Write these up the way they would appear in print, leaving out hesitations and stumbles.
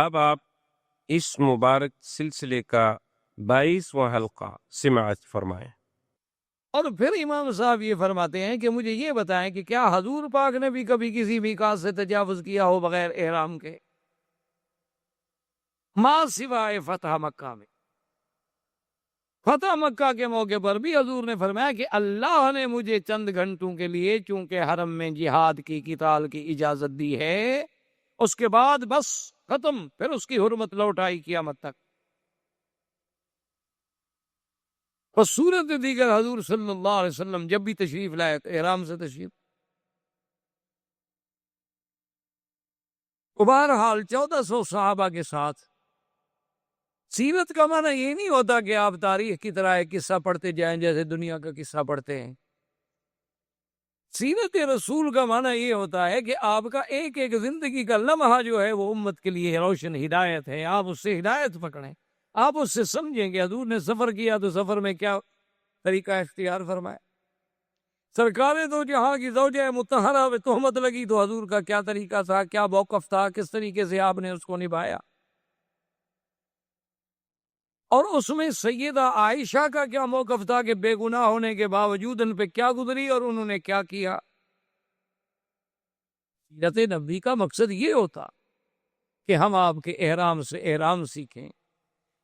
اب آپ اس مبارک سلسلے کا 22واں حلقہ سماعت فرمائیں۔ اور پھر امام صاحب یہ فرماتے ہیں کہ مجھے یہ بتائیں کہ کیا حضور پاک نے بھی کبھی کسی میقات سے تجاوز کیا ہو بغیر احرام کے، ما سوائے فتح مکہ میں؟ فتح مکہ کے موقع پر بھی حضور نے فرمایا کہ اللہ نے مجھے چند گھنٹوں کے لیے چونکہ حرم میں جہاد کی قتال کی اجازت دی ہے، اس کے بعد بس ختم، پھر اس کی حرمت لوٹ آئی قیامت تک۔ اور صورت دیگر حضور صلی اللہ علیہ وسلم جب بھی تشریف لائے تو احرام سے تشریف۔ بہرحال 1400 صحابہ کے ساتھ سیرت کا معنی یہ نہیں ہوتا کہ آپ تاریخ کی طرح ایک قصہ پڑھتے جائیں جیسے دنیا کا قصہ پڑھتے ہیں۔ سیرت رسول کا معنی یہ ہوتا ہے کہ آپ کا ایک ایک زندگی کا لمحہ جو ہے وہ امت کے لیے روشن ہدایت ہے، آپ اس سے ہدایت پکڑیں، آپ اس سے سمجھیں کہ حضور نے سفر کیا تو سفر میں کیا طریقہ اختیار فرمایا، سرکار دو جہاں کی زوجہ مطہرہ میں تہمت لگی تو حضور کا کیا طریقہ تھا، کیا موقف تھا، کس طریقے سے آپ نے اس کو نبھایا، اور اس میں سیدہ عائشہ کا کیا موقف تھا کہ بے گناہ ہونے کے باوجود ان پہ کیا گزری اور انہوں نے کیا کیا۔ سیرت نبی کا مقصد یہ ہوتا کہ ہم آپ کے احرام سے احرام سیکھیں،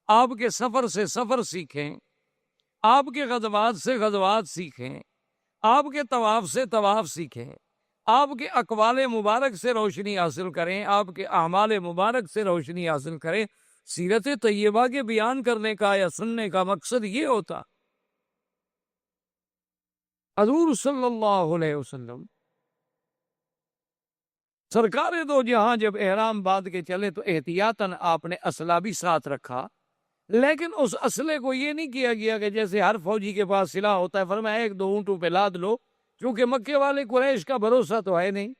آپ کے سفر سے سفر سیکھیں، آپ کے غزوات سے غزوات سیکھیں، آپ کے طواف سے طواف سیکھیں، آپ کے اقوال مبارک سے روشنی حاصل کریں، آپ کے اعمال مبارک سے روشنی حاصل کریں۔ سیرت طیبہ کے بیان کرنے کا یا سننے کا مقصد یہ ہوتا۔ حضور صلی اللہ علیہ وسلم سرکار دو جہاں جب احرام باندھ کے چلے تو احتیاطاً آپ نے اسلحہ بھی ساتھ رکھا، لیکن اس اسلحے کو یہ نہیں کیا گیا کہ جیسے ہر فوجی کے پاس سلاح ہوتا ہے، فرمایا ایک دو اونٹوں پہ لاد لو، کیونکہ مکے والے قریش کا بھروسہ تو ہے نہیں،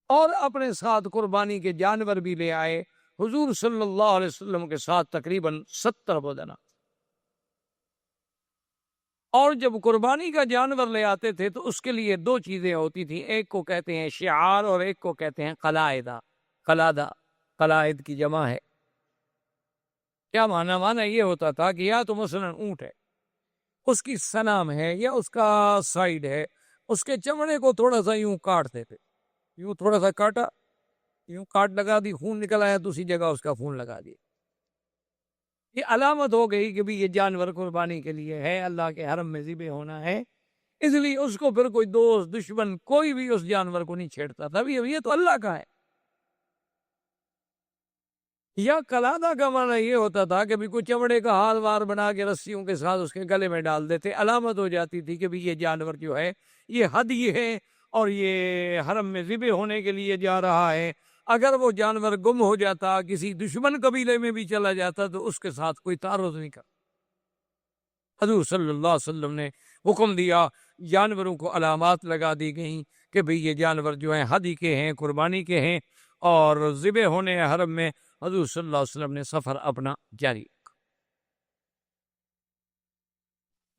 اور اپنے ساتھ قربانی کے جانور بھی لے آئے۔ حضور صلی اللہ علیہ وسلم کے ساتھ تقریباً 70 بدنہ، اور جب قربانی کا جانور لے آتے تھے تو اس کے لیے دو چیزیں ہوتی تھیں، ایک کو کہتے ہیں شعار اور ایک کو کہتے ہیں قلائدہ، قلادہ، قلائد کی جمع ہے۔ کیا معنی یہ ہوتا تھا کہ یا تو مثلا اونٹ ہے، اس کی سنام ہے یا اس کا سائیڈ ہے، اس کے چمڑے کو تھوڑا سا یوں کاٹتے تھے، یوں تھوڑا سا کاٹا، یوں کاٹ لگا دی، خون نکل آیا، دوسری جگہ اس کا خون لگا دیا، یہ علامت ہو گئی کہ بھی یہ جانور قربانی کے لیے ہے، اللہ کے حرم میں ذبح ہونا ہے، اس لیے اس کو پھر کوئی دوست دشمن کوئی بھی اس جانور کو نہیں چھیڑتا تھا، یہ تو اللہ کا ہے۔ یا قلادہ کا معنی یہ ہوتا تھا کہ بھی کوئی چمڑے کا ہار وار بنا کے رسیوں کے ساتھ اس کے گلے میں ڈال دیتے، علامت ہو جاتی تھی کہ بھی یہ جانور جو ہے یہ ہدی ہے اور یہ حرم میں ذبح ہونے کے لیے جا رہا ہے۔ اگر وہ جانور گم ہو جاتا، کسی دشمن قبیلے میں بھی چلا جاتا تو اس کے ساتھ کوئی تعارض نہیں کرتا۔ حضور صلی اللہ علیہ وسلم نے حکم دیا، جانوروں کو علامات لگا دی گئیں کہ بھئی یہ جانور جو ہیں ہدی کے ہیں، قربانی کے ہیں، اور ذبح ہونے حرم میں حضور صلی اللہ علیہ وسلم نے سفر اپنا جاری رکھا۔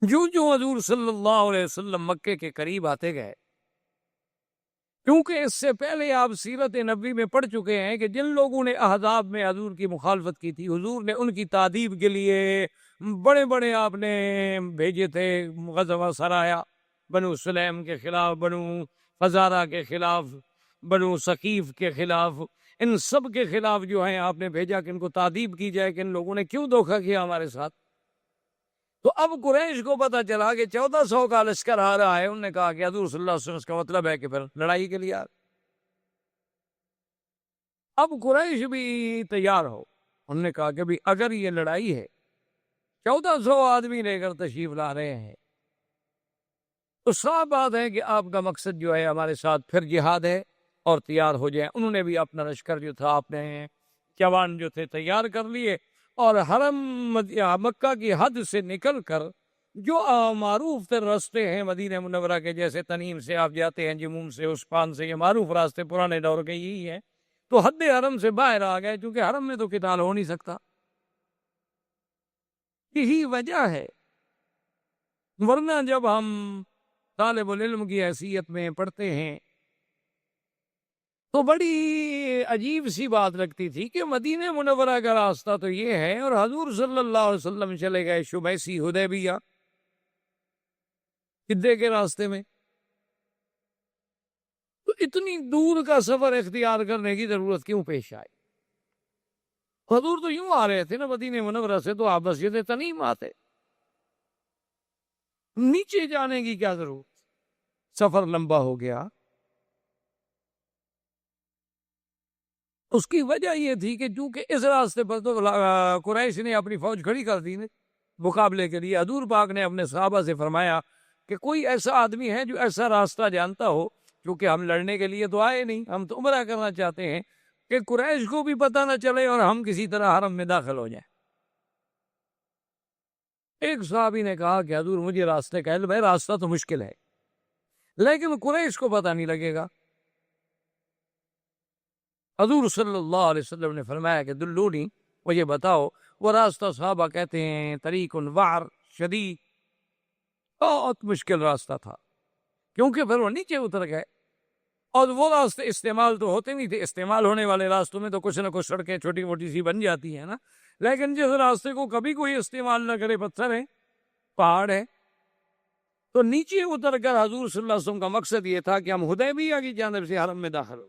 جو حضور صلی اللہ علیہ وسلم مکے کے قریب آتے گئے، کیونکہ اس سے پہلے آپ سیرت نبوی میں پڑھ چکے ہیں کہ جن لوگوں نے احزاب میں حضور کی مخالفت کی تھی، حضور نے ان کی تادیب کے لیے بڑے بڑے آپ نے بھیجے تھے غزوہ سرایا، بنو سلیم کے خلاف، بنو فزارہ کے خلاف، بنو ثقیف کے خلاف، ان سب کے خلاف جو ہیں آپ نے بھیجا کہ ان کو تادیب کی جائے کہ ان لوگوں نے کیوں دھوکہ کیا ہمارے ساتھ۔ تو اب قریش کو پتا چلا کہ 1400 کا لشکر آ رہا ہے، انہوں نے کہا کہ حضور صلی اللہ علیہ وسلم کا مطلب ہے کہ پھر لڑائی کے لیے اب قریش بھی تیار ہو۔ انہوں نے کہا کہ بھی اگر یہ لڑائی ہے، 1400 آدمی لے کر تشریف لا رہے ہیں، تو صاف بات ہے کہ آپ کا مقصد جو ہے ہمارے ساتھ پھر جہاد ہے، اور تیار ہو جائیں۔ انہوں نے بھی اپنا لشکر جو تھا، اپنے جوان جو تھے تیار کر لیے، اور حرم مکہ کی حد سے نکل کر جو معروف تر راستے ہیں مدینہ منورہ کے، جیسے تنیم سے آپ جاتے ہیں، جموم سے، عثمان سے، یہ معروف راستے پرانے دور کے یہی ہیں، تو حد حرم سے باہر آ گئے، کیونکہ حرم میں تو قتال ہو نہیں سکتا۔ یہی وجہ ہے، ورنہ جب ہم طالب العلم کی حیثیت میں پڑھتے ہیں تو بڑی عجیب سی بات لگتی تھی کہ مدینہ منورہ کا راستہ تو یہ ہے اور حضور صلی اللہ علیہ وسلم چلے گئے شمیسی حدیبیہ جدے کے راستے میں، تو اتنی دور کا سفر اختیار کرنے کی ضرورت کیوں پیش آئی؟ حضور تو یوں آ رہے تھے نا مدینہ منورہ سے، تو آپ مسجد تنعیم آتے، نیچے جانے کی کیا ضرورت؟ سفر لمبا ہو گیا۔ اس کی وجہ یہ تھی کہ چونکہ اس راستے پر تو قریش نے اپنی فوج کھڑی کر دی مقابلے کے لیے، حضور پاک نے اپنے صحابہ سے فرمایا کہ کوئی ایسا آدمی ہے جو ایسا راستہ جانتا ہو، کیونکہ ہم لڑنے کے لیے تو آئے نہیں، ہم تو عمرہ کرنا چاہتے ہیں، کہ قریش کو بھی پتہ نہ چلے اور ہم کسی طرح حرم میں داخل ہو جائیں۔ ایک صحابی نے کہا کہ حضور مجھے راستے کا علم ہے، راستہ تو مشکل ہے لیکن قریش کو پتہ نہیں لگے گا۔ حضور صلی اللہ علیہ وسلم نے فرمایا کہ دلونی، مجھے بتاؤ وہ راستہ۔ صحابہ کہتے ہیں طریق وعر شدید، بہت مشکل راستہ تھا، کیونکہ پھر وہ نیچے اتر گئے اور وہ راستے استعمال تو ہوتے نہیں تھے، استعمال ہونے والے راستوں میں تو کچھ نہ کچھ سڑکیں چھوٹی موٹی سی بن جاتی ہیں نا، لیکن جس راستے کو کبھی کوئی استعمال نہ کرے، پتھر ہے، پہاڑ ہے، تو نیچے اتر کر حضور صلی اللہ علیہ وسلم کا مقصد یہ تھا کہ ہم حدیبیہ کی جانب سے حرم میں داخل ہو،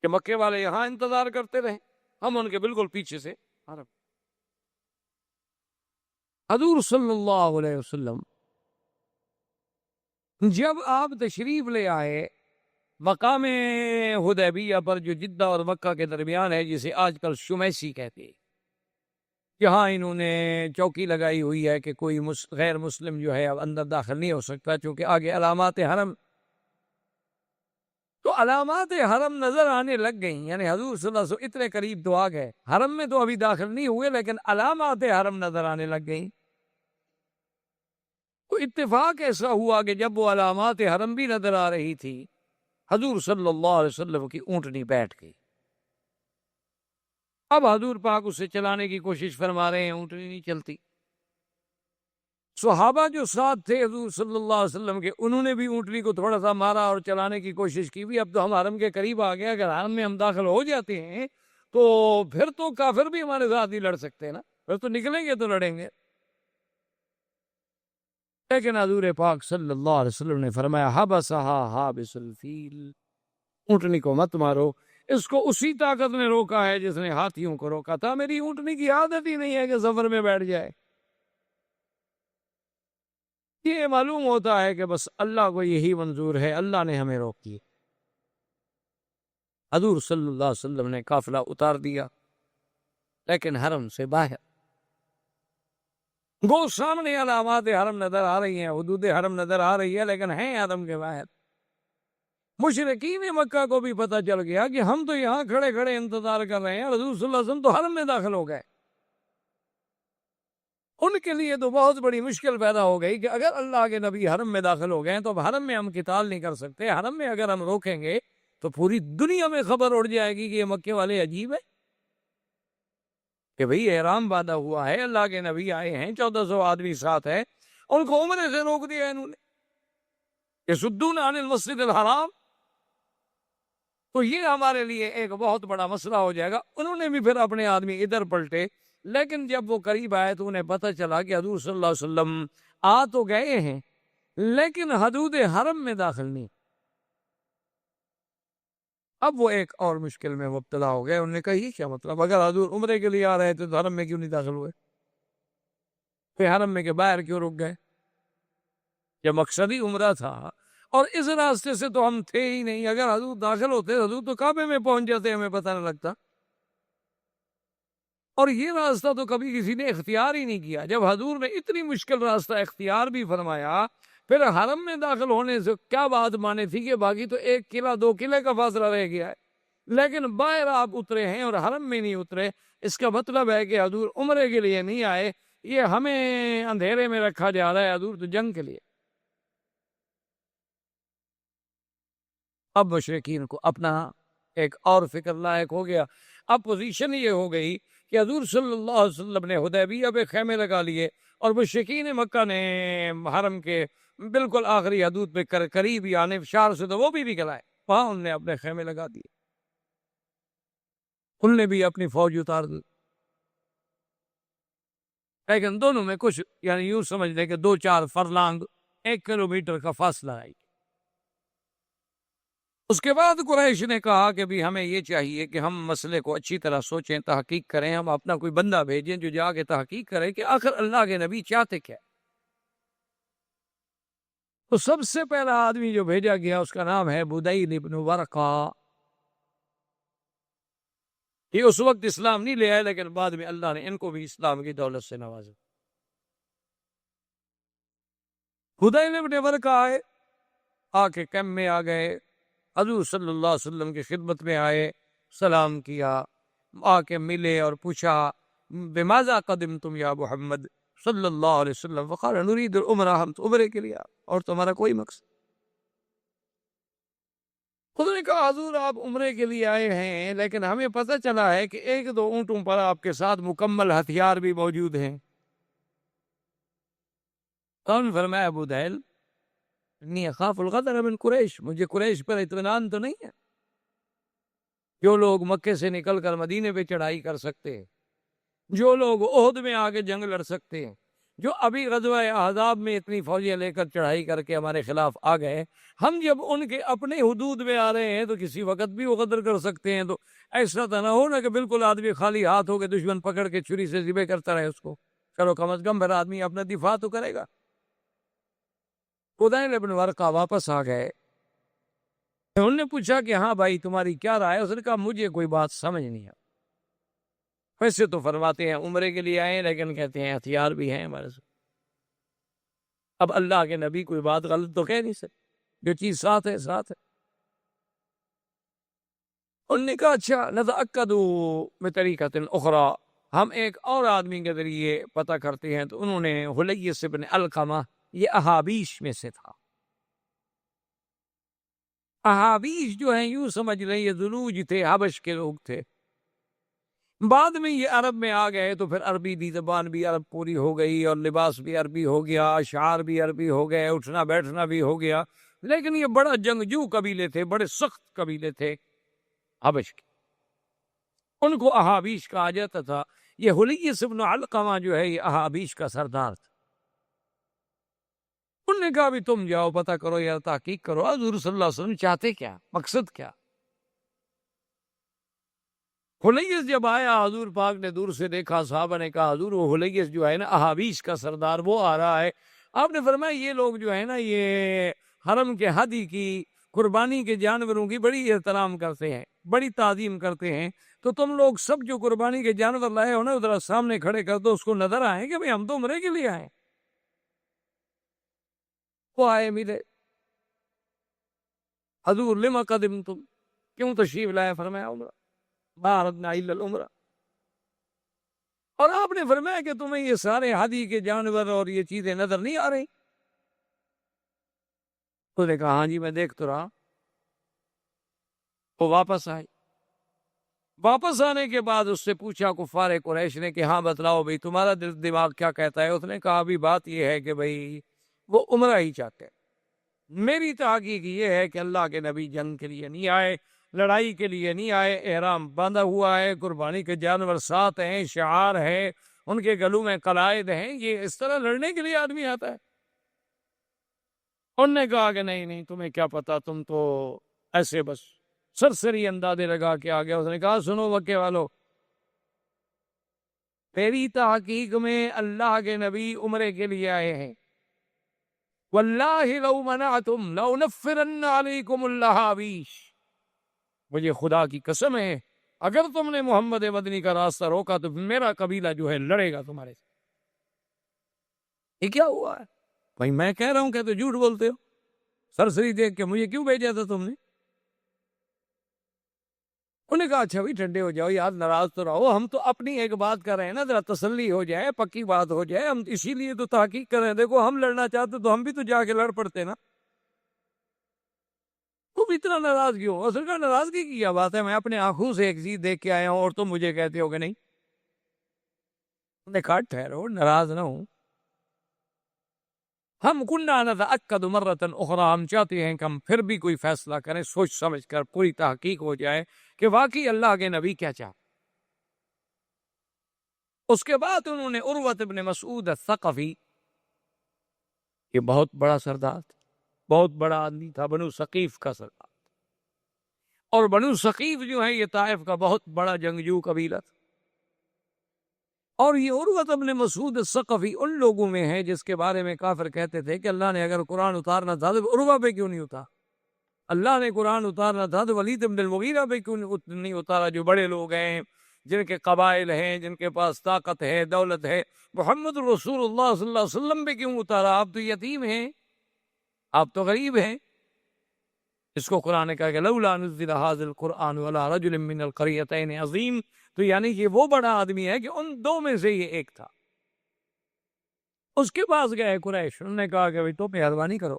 کہ مکے والے یہاں انتظار کرتے رہے، ہم ان کے بالکل پیچھے سے حرم۔ حضور صلی اللہ علیہ وسلم جب آپ تشریف لے آئے مقام حدیبیہ پر، جو جدہ اور مکہ کے درمیان ہے، جسے آج کل شمیسی کہتے ہیں، یہاں انہوں نے چوکی لگائی ہوئی ہے کہ کوئی غیر مسلم جو ہے اب اندر داخل نہیں ہو سکتا، چونکہ آگے علامات حرم، تو علامات حرم نظر آنے لگ گئیں، یعنی حضور صلی اللہ علیہ وسلم اتنے قریب تو آ گئے، حرم میں تو ابھی داخل نہیں ہوئے لیکن علامات حرم نظر آنے لگ گئیں۔ تو اتفاق ایسا ہوا کہ جب وہ علامات حرم بھی نظر آ رہی تھی، حضور صلی اللہ علیہ وسلم کی اونٹنی بیٹھ گئی۔ اب حضور پاک اسے چلانے کی کوشش فرما رہے ہیں، اونٹنی نہیں چلتی۔ صحابہ جو ساتھ تھے حضور صلی اللہ علیہ وسلم کے، انہوں نے بھی اونٹنی کو تھوڑا سا مارا اور چلانے کی کوشش کی بھی، اب تو ہم حرم کے قریب آ گئے، اگر حرم میں ہم داخل ہو جاتے ہیں تو پھر تو کافر بھی ہمارے ساتھ ہی لڑ سکتے ہیں نا، پھر تو نکلیں گے تو لڑیں گے۔ لیکن حضور پاک صلی اللہ علیہ وسلم نے فرمایا حبسہا حابس الفیل، اونٹنی کو مت مارو، اس کو اسی طاقت نے روکا ہے جس نے ہاتھیوں کو روکا تھا، میری اونٹنی کی عادت ہی نہیں ہے کہ سفر میں بیٹھ جائے۔ یہ معلوم ہوتا ہے کہ بس اللہ کو یہی منظور ہے، اللہ نے ہمیں روکی۔ حضور صلی اللہ علیہ وسلم نے قافلہ اتار دیا، لیکن حرم سے باہر گو سامنے علامات حرم نظر آ رہی ہیں، حدود حرم نظر آ رہی ہے، لیکن ہیں حرم کے باہر۔ مشرکین مکہ کو بھی پتہ چل گیا کہ ہم تو یہاں کھڑے کھڑے انتظار کر رہے ہیں، حضور صلی اللہ علیہ وسلم تو حرم میں داخل ہو گئے۔ ان کے لیے تو بہت بڑی مشکل پیدا ہو گئی کہ اگر اللہ کے نبی حرم میں داخل ہو گئے تو اب حرم میں ہم قتال نہیں کر سکتے، حرم میں اگر ہم روکیں گے تو پوری دنیا میں خبر اڑ جائے گی کہ یہ مکے والے عجیب ہیں، کہ بھئی احرام باندھا ہوا ہے، اللہ کے نبی آئے ہیں، 1400 آدمی ساتھ ہے، ان کو عمرے سے روک دیا انہوں نے، یصدون عن المسجد الحرام، تو یہ ہمارے لیے ایک بہت بڑا مسئلہ ہو جائے گا۔ انہوں نے بھی پھر اپنے آدمی ادھر پلٹے، لیکن جب وہ قریب آئے تو انہیں پتہ چلا کہ حضور صلی اللہ علیہ وسلم آ تو گئے ہیں لیکن حدود حرم میں داخل نہیں۔ اب وہ ایک اور مشکل میں مبتلا ہو گئے، انہوں نے کہا یہ کیا مطلب، اگر حضور عمرے کے لیے آ رہے تھے تو حرم میں کیوں نہیں داخل ہوئے، پھر حرم میں کے باہر کیوں رک گئے، جب مقصد ہی عمرہ تھا اور اس راستے سے تو ہم تھے ہی نہیں، اگر حضور داخل ہوتے حضور تو کعبے میں پہنچ جاتے، ہمیں پتہ نہ لگتا، اور یہ راستہ تو کبھی کسی نے اختیار ہی نہیں کیا۔ جب حضور نے اتنی مشکل راستہ اختیار بھی فرمایا، پھر حرم میں داخل ہونے سے کیا بات مانے تھی کہ باقی تو 1 قلعہ 2 قلعے کا فاصلہ رہ گیا ہے، لیکن باہر آپ اترے ہیں اور حرم میں نہیں اترے، اس کا مطلب ہے کہ حضور عمرے کے لیے نہیں آئے، یہ ہمیں اندھیرے میں رکھا جا رہا ہے، حضور تو جنگ کے لیے۔ اب مشرکین کو اپنا ایک اور فکر لاحق ہو گیا، اب پوزیشن یہ ہو گئی کہ حضور صلی اللہ علیہ وسلم نے حدیبیہ پہ خیمے لگا لیے اور مشرکین مکہ نے حرم کے بالکل آخری حدود پہ قریب ہی آنے شہر سے تو وہ بھی نکل آئے۔ وہاں انہوں نے اپنے خیمے لگا دیے، ان نے بھی اپنی فوج اتار دی، لیکن دونوں میں کچھ یعنی یوں سمجھ لیں کہ 2-4 فرلانگ 1 کلومیٹر کا فاصلہ ہے۔ اس کے بعد قریش نے کہا کہ بھی ہمیں یہ چاہیے کہ ہم مسئلے کو اچھی طرح سوچیں، تحقیق کریں، ہم اپنا کوئی بندہ بھیجیں جو جا کے تحقیق کرے کہ آخر اللہ کے نبی چاہتے کیا۔ تو سب سے پہلا آدمی جو بھیجا گیا اس کا نام ہے بدیل ابن ورقہ۔ یہ اس وقت اسلام نہیں لے آئے، لیکن بعد میں اللہ نے ان کو بھی اسلام کی دولت سے نوازا۔ بدیل ابن ورقہ آئے، آ کے کیمپ میں آ گئے، حضور صلی اللہ علیہ وسلم کی خدمت میں آئے، سلام کیا، آ کے ملے اور پوچھا بماذا قدمتم یا محمد صلی اللہ علیہ وسلم، فقال نرید العمرہ، ہم تو عمرے کے لیے اور تمہارا کوئی مقصد۔ خود نے کہا حضور آپ عمرے کے لیے آئے ہیں، لیکن ہمیں پتہ چلا ہے کہ 1-2 اونٹوں پر آپ کے ساتھ مکمل ہتھیار بھی موجود ہیں۔ کون فرمایا بدیل انی اخاف الغدر من قریش، مجھے قریش پر اطمینان تو نہیں ہے، جو لوگ مکے سے نکل کر مدینے پہ چڑھائی کر سکتے ہیں، جو لوگ احد میں آ کے جنگ لڑ سکتے ہیں، جو ابھی غزوہ احزاب میں اتنی فوجیں لے کر چڑھائی کر کے ہمارے خلاف آ گئے، ہم جب ان کے اپنے حدود میں آ رہے ہیں تو کسی وقت بھی وہ غدر کر سکتے ہیں۔ تو ایسا تو نہ ہو نا کہ بالکل آدمی خالی ہاتھ ہو کے دشمن پکڑ کے چھری سے ذبح کرتا رہے اس کو، چلو کم از کم پھر آدمی اپنا دفاع تو کرے گا۔ بدیل ابن ورقہ واپس آ گئے، انہوں نے پوچھا کہ ہاں بھائی تمہاری کیا رائے ہے؟ اس نے کہا مجھے کوئی بات سمجھ نہیں ہے، ویسے تو فرماتے ہیں عمرے کے لیے آئے، لیکن کہتے ہیں ہتھیار بھی ہیں ہمارے ساتھ۔ اب اللہ کے نبی کوئی بات غلط تو کہہ نہیں سکتے، جو چیز ساتھ ہے ساتھ ہے۔ انہوں نے کہا اچھا نتأکد بطریقۃ اخری، ہم ایک اور آدمی کے ذریعے پتہ کرتے ہیں۔ تو انہوں نے حلیس بن علقمہ، یہ احابیش میں سے تھا۔ احابیش جو ہیں یوں سمجھ لیں یہ ذنوج تھے، حبش کے لوگ تھے، بعد میں یہ عرب میں آ گئے تو پھر عربی دی زبان بھی عرب پوری ہو گئی اور لباس بھی عربی ہو گیا، اشعار بھی عربی ہو گئے، اٹھنا بیٹھنا بھی ہو گیا، لیکن یہ بڑا جنگجو قبیلے تھے، بڑے سخت قبیلے تھے حبش کے، ان کو احابیش کہا جاتا تھا۔ یہ حلیس بن علقمہ جو ہے یہ احابیش کا سردار تھا۔ انہوں نے کہا بھی تم جاؤ پتہ کرو یا تحقیق کرو حضور صلی اللہ علیہ وسلم چاہتے کیا، مقصد کیا۔ حلیس جب آیا حضور پاک نے دور سے دیکھا، صحابہ نے کہا حضور وہ حلیس جو ہے نا احابیش کا سردار وہ آ رہا ہے۔ آپ نے فرمایا یہ لوگ جو ہے نا یہ حرم کے ہدی کی، قربانی کے جانوروں کی بڑی احترام کرتے ہیں، بڑی تعظیم کرتے ہیں، تو تم لوگ سب جو قربانی کے جانور لائے ہو نا ادھر سامنے کھڑے کر دو، اس کو نظر آئیں کہ بھئی ہم تو عمرے کے لیے آئے۔ وہ آئے ملے، حضور لما قدمتم، کیوں تشریف لائے؟ فرمایا عمرہ، ما اردنا الا العمرہ۔ اور آپ نے فرمایا کہ تمہیں یہ سارے ہدی کے جانور اور یہ چیزیں نظر نہیں آ رہی؟ اس نے کہا ہاں جی میں دیکھ تو رہا۔ وہ واپس آئے، واپس آنے کے بعد اس سے پوچھا کفار قریش نے کہ ہاں بتلاؤ بھئی تمہارا دل دماغ کیا کہتا ہے؟ اس نے کہا ابھی بات یہ ہے کہ بھئی وہ عمرہ ہی چاہتے ہیں، میری تحقیق یہ ہے کہ اللہ کے نبی جنگ کے لیے نہیں آئے، لڑائی کے لیے نہیں آئے، احرام باندھا ہوا ہے، قربانی کے جانور ساتھ ہیں، شعار ہے، ان کے گلوں میں قلائد ہیں، یہ اس طرح لڑنے کے لیے آدمی آتا ہے؟ انہوں نے کہا کہ نہیں نہیں تمہیں کیا پتا، تم تو ایسے بس سرسری اندازے لگا کے آ گیا۔ اس نے کہا سنو مکے والو، میری تحقیق میں اللہ کے نبی عمرے کے لیے آئے ہیں، واللہ لو منعتم لأنفرن علیکم الحابیش، مجھے خدا کی قسم ہے اگر تم نے محمد مدنی کا راستہ روکا تو میرا قبیلہ جو ہے لڑے گا تمہارے سے۔ یہ کیا ہوا ہے بھائی؟ میں کہہ رہا ہوں کہ تو جھوٹ بولتے ہو، سرسری دیکھ کے مجھے کیوں بھیجا تھا تم نے؟ انہوں نے کہا اچھا بھی ٹھنڈے ہو جاؤ یار، ناراض تو رہو، ہم تو اپنی ایک بات کر رہے ہیں نا، ذرا تسلی ہو جائے، پکی بات ہو جائے، ہم اسی لیے تو تحقیق کر رہے ہیں۔ دیکھو ہم لڑنا چاہتے تو ہم بھی تو جا کے لڑ پڑتے نا، تم اتنا ناراض کیوں؟ اصل کا ناراضگی کی کیا بات ہے؟ میں اپنے آنکھوں سے ایک چیز دیکھ کے آیا ہوں اور تم مجھے کہتے ہو کہ نہیں۔ انہوں نے کہا ٹھہرو، ناراض نہ ہوں، ہم کننا نتأکد مرۃ اخری، ہم چاہتے ہیں کہ ہم پھر بھی کوئی فیصلہ کریں، سوچ سمجھ کر پوری تحقیق ہو جائے کہ واقعی اللہ کے نبی کیا چاہتے۔ اس کے بعد انہوں نے عروۃ ابن مسعود الثقفی، یہ بہت بڑا سردار تھا، بہت بڑا آدمی تھا، بنو ثقیف کا سردار، اور بنو ثقیف جو ہے یہ طائف کا بہت بڑا جنگجو قبیلہ تھا، اور یہ عروۃ ابن مسعود الثقفی ان لوگوں میں ہے جس کے بارے میں کافر کہتے تھے کہ اللہ نے اگر قرآن اتارنا تھا تو عروہ پہ کیوں نہیں اتارا، اللہ نے قرآن اتارنا تھا تو ولید بن المغیرہ پہ کیوں نہیں اتارا، جو بڑے لوگ ہیں، جن کے قبائل ہیں، جن کے پاس طاقت ہے، دولت ہے۔ محمد رسول اللہ صلی اللہ علیہ وسلم پہ کیوں اتارا؟ آپ تو یتیم ہیں، آپ تو غریب ہیں۔ اس کو قرآن نے کہا کہ لولا نزل ھذا القرآن علی رجل من القریتین عظیم، تو یعنی کہ وہ بڑا آدمی ہے کہ ان دو میں سے یہ ایک تھا۔ اس کے پاس گئے قریش، انہوں نے کہا کہ بھائی تو مہربانی کرو،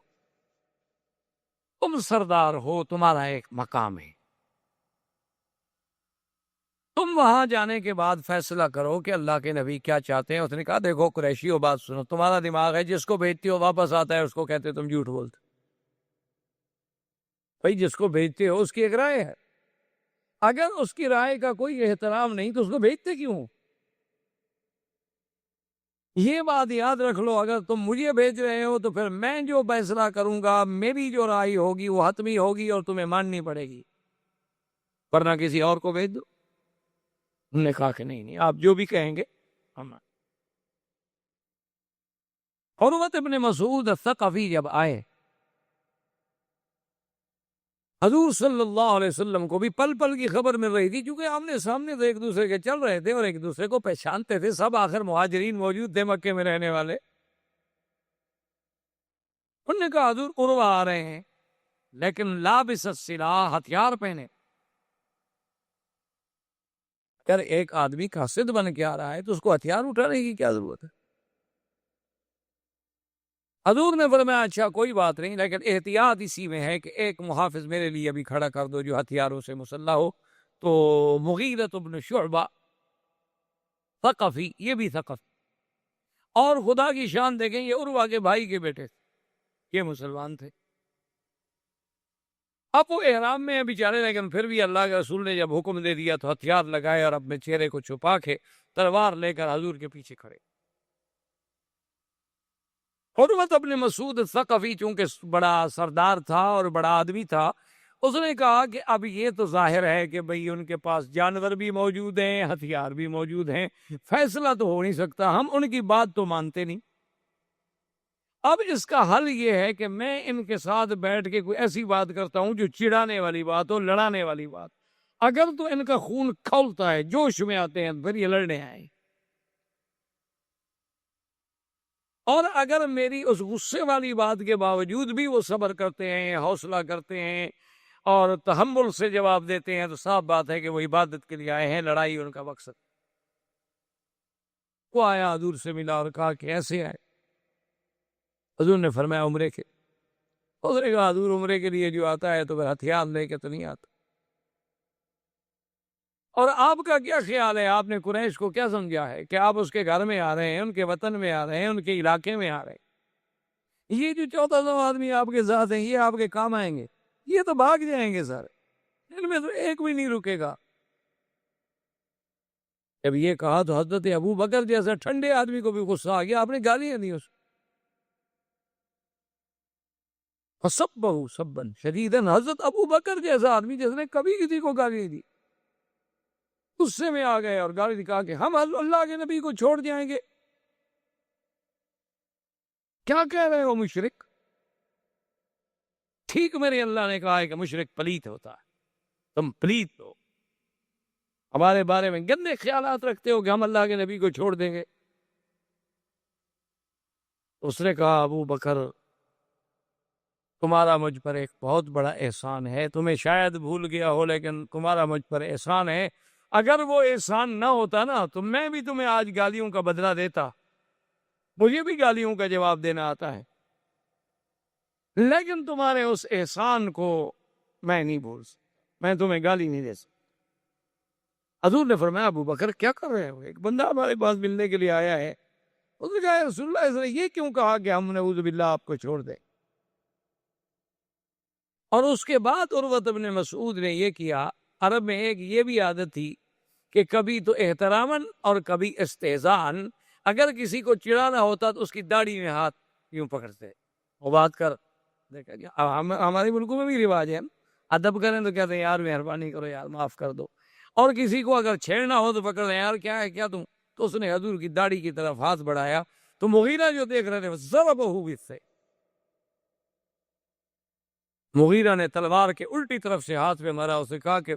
تم سردار ہو، تمہارا ایک مقام ہے، تم وہاں جانے کے بعد فیصلہ کرو کہ اللہ کے نبی کیا چاہتے ہیں۔ اس نے کہا دیکھو قریشیو، بات سنو، تمہارا دماغ ہے، جس کو بھیجتے ہو واپس آتا ہے، اس کو کہتے تم جھوٹ بولتے۔ بھائی جس کو بھیجتے ہو اس کی ایک رائے ہے، اگر اس کی رائے کا کوئی احترام نہیں تو اس کو بھیجتے کیوں؟ یہ بات یاد رکھ لو، اگر تم مجھے بھیج رہے ہو تو پھر میں جو فیصلہ کروں گا، میری جو رائے ہوگی وہ حتمی ہوگی اور تمہیں ماننی پڑے گی، ورنہ کسی اور کو بھیج دو۔ انہوں نے کہا کہ نہیں، آپ جو بھی کہیں گے ہم۔ عروۃ ابن مسعود الثقفی جب آئے، حضور صلی اللہ علیہ وسلم کو بھی پل پل کی خبر مل رہی تھی، کیونکہ آمنے سامنے تو ایک دوسرے کے چل رہے تھے اور ایک دوسرے کو پہچانتے تھے، سب آخر مہاجرین موجود تھے مکے میں رہنے والے۔ انہوں نے کہا حضور عروہ آ رہے ہیں، لیکن لابس السلاح، ہتھیار پہنے۔ اگر ایک آدمی قاصد بن کے آ رہا ہے تو اس کو ہتھیار اٹھانے کی کیا ضرورت ہے؟ حضور نے فرمایا اچھا کوئی بات نہیں، لیکن احتیاط اسی میں ہے کہ ایک محافظ میرے لیے ابھی کھڑا کر دو جو ہتھیاروں سے مسلح ہو۔ تو مغیرۃ بن شعبہ ثقفی، یہ بھی ثقفی، اور خدا کی شان دیکھیں یہ عروہ کے بھائی کے بیٹے تھے، یہ مسلمان تھے۔ اب وہ احرام میں ہیں بیچارے، لیکن پھر بھی اللہ کے رسول نے جب حکم دے دیا تو ہتھیار لگائے اور اپنے چہرے کو چھپا کے تلوار لے کر حضور کے پیچھے کھڑے۔ عروۃ ابن مسعود الثقفی چونکہ بڑا سردار تھا اور بڑا آدمی تھا، اس نے کہا کہ اب یہ تو ظاہر ہے کہ بھئی ان کے پاس جانور بھی موجود ہیں، ہتھیار بھی موجود ہیں، فیصلہ تو ہو نہیں سکتا، ہم ان کی بات تو مانتے نہیں۔ اب اس کا حل یہ ہے کہ میں ان کے ساتھ بیٹھ کے کوئی ایسی بات کرتا ہوں جو چڑھانے والی بات ہو، لڑانے والی بات۔ اگر تو ان کا خون کھولتا ہے، جوش میں آتے ہیں، پھر یہ لڑنے آئے، اور اگر میری اس غصے والی بات کے باوجود بھی وہ صبر کرتے ہیں، حوصلہ کرتے ہیں اور تحمل سے جواب دیتے ہیں، تو صاف بات ہے کہ وہ عبادت کے لیے آئے ہیں، لڑائی ان کا مقصد۔ وہ آیا حضور سے ملا اور کہا کہ ایسے آئے؟ حضور نے فرمایا عمرے کے۔ حضور نے کہا حضور عمرے کے لیے جو آتا ہے تو پھر ہتھیار لے کے تو نہیں آتا۔ اور آپ کا کیا خیال ہے، آپ نے قریش کو کیا سمجھا ہے کہ آپ اس کے گھر میں آ رہے ہیں، ان کے وطن میں آ رہے ہیں، ان کے علاقے میں آ رہے ہیں؟ یہ جو 1400 آدمی آپ کے ساتھ ہیں یہ آپ کے کام آئیں گے؟ یہ تو بھاگ جائیں گے سر، ان میں تو ایک بھی نہیں رکے گا۔ جب یہ کہا تو حضرت ابو بکر جیسا ٹھنڈے آدمی کو بھی غصہ آ گیا، آپ نے گالیاں دی اس فَصَبَّهُ صَبًّا شَدِيدًا۔ حضرت ابو بکر جیسا آدمی جس نے کبھی کسی کو گالی نہیں دی، غصے میں آ گئے اور گالی کہا کہ ہم اللہ کے نبی کو چھوڑ جائیں گے؟ کیا کہہ رہے ہو مشرک؟ ٹھیک میرے اللہ نے کہا ہے کہ مشرک پلیت ہوتا ہے، تم پلیت ہو، ہمارے بارے میں گندے خیالات رکھتے ہو کہ ہم اللہ کے نبی کو چھوڑ دیں گے۔ اس نے کہا ابو بکر تمہارا مجھ پر ایک بہت بڑا احسان ہے، تمہیں شاید بھول گیا ہو لیکن تمہارا مجھ پر احسان ہے، اگر وہ احسان نہ ہوتا نا تو میں بھی تمہیں آج گالیوں کا بدلہ دیتا، مجھے بھی گالیوں کا جواب دینا آتا ہے، لیکن تمہارے اس احسان کو میں نہیں بھول سکتا، میں تمہیں گالی نہیں دے سکتا۔ حضور نے فرمایا ابو بکر کیا کر رہے ہو؟ ایک بندہ ہمارے پاس ملنے کے لیے آیا ہے، اس نے کہا یا رسول اللہ اس نے یہ کیوں کہا کہ ہم نعوذ باللہ آپ کو چھوڑ دیں؟ اور اس کے بعد عروۃ بن مسعود نے یہ کیا، عرب میں ایک یہ بھی عادت تھی کہ کبھی تو احتراماً اور کبھی استہزاءً اگر کسی کو چڑھانا ہوتا تو اس کی داڑھی میں ہاتھ یوں پکڑتے، وہ بات کر دیکھا جی ہمارے ملکوں میں بھی رواج ہے، ادب کریں تو کہتے ہیں یار مہربانی کرو یار معاف کر دو، اور کسی کو اگر چھیڑنا ہو تو پکڑ لیں یار کیا ہے کیا تم، تو اس نے حضور کی داڑھی کی طرف ہاتھ بڑھایا تو مغیرہ جو دیکھ رہے تھے ضربہ بالسیف، مغیرہ نے تلوار کے الٹی طرف سے ہاتھ پہ مارا، اسے کہا کہ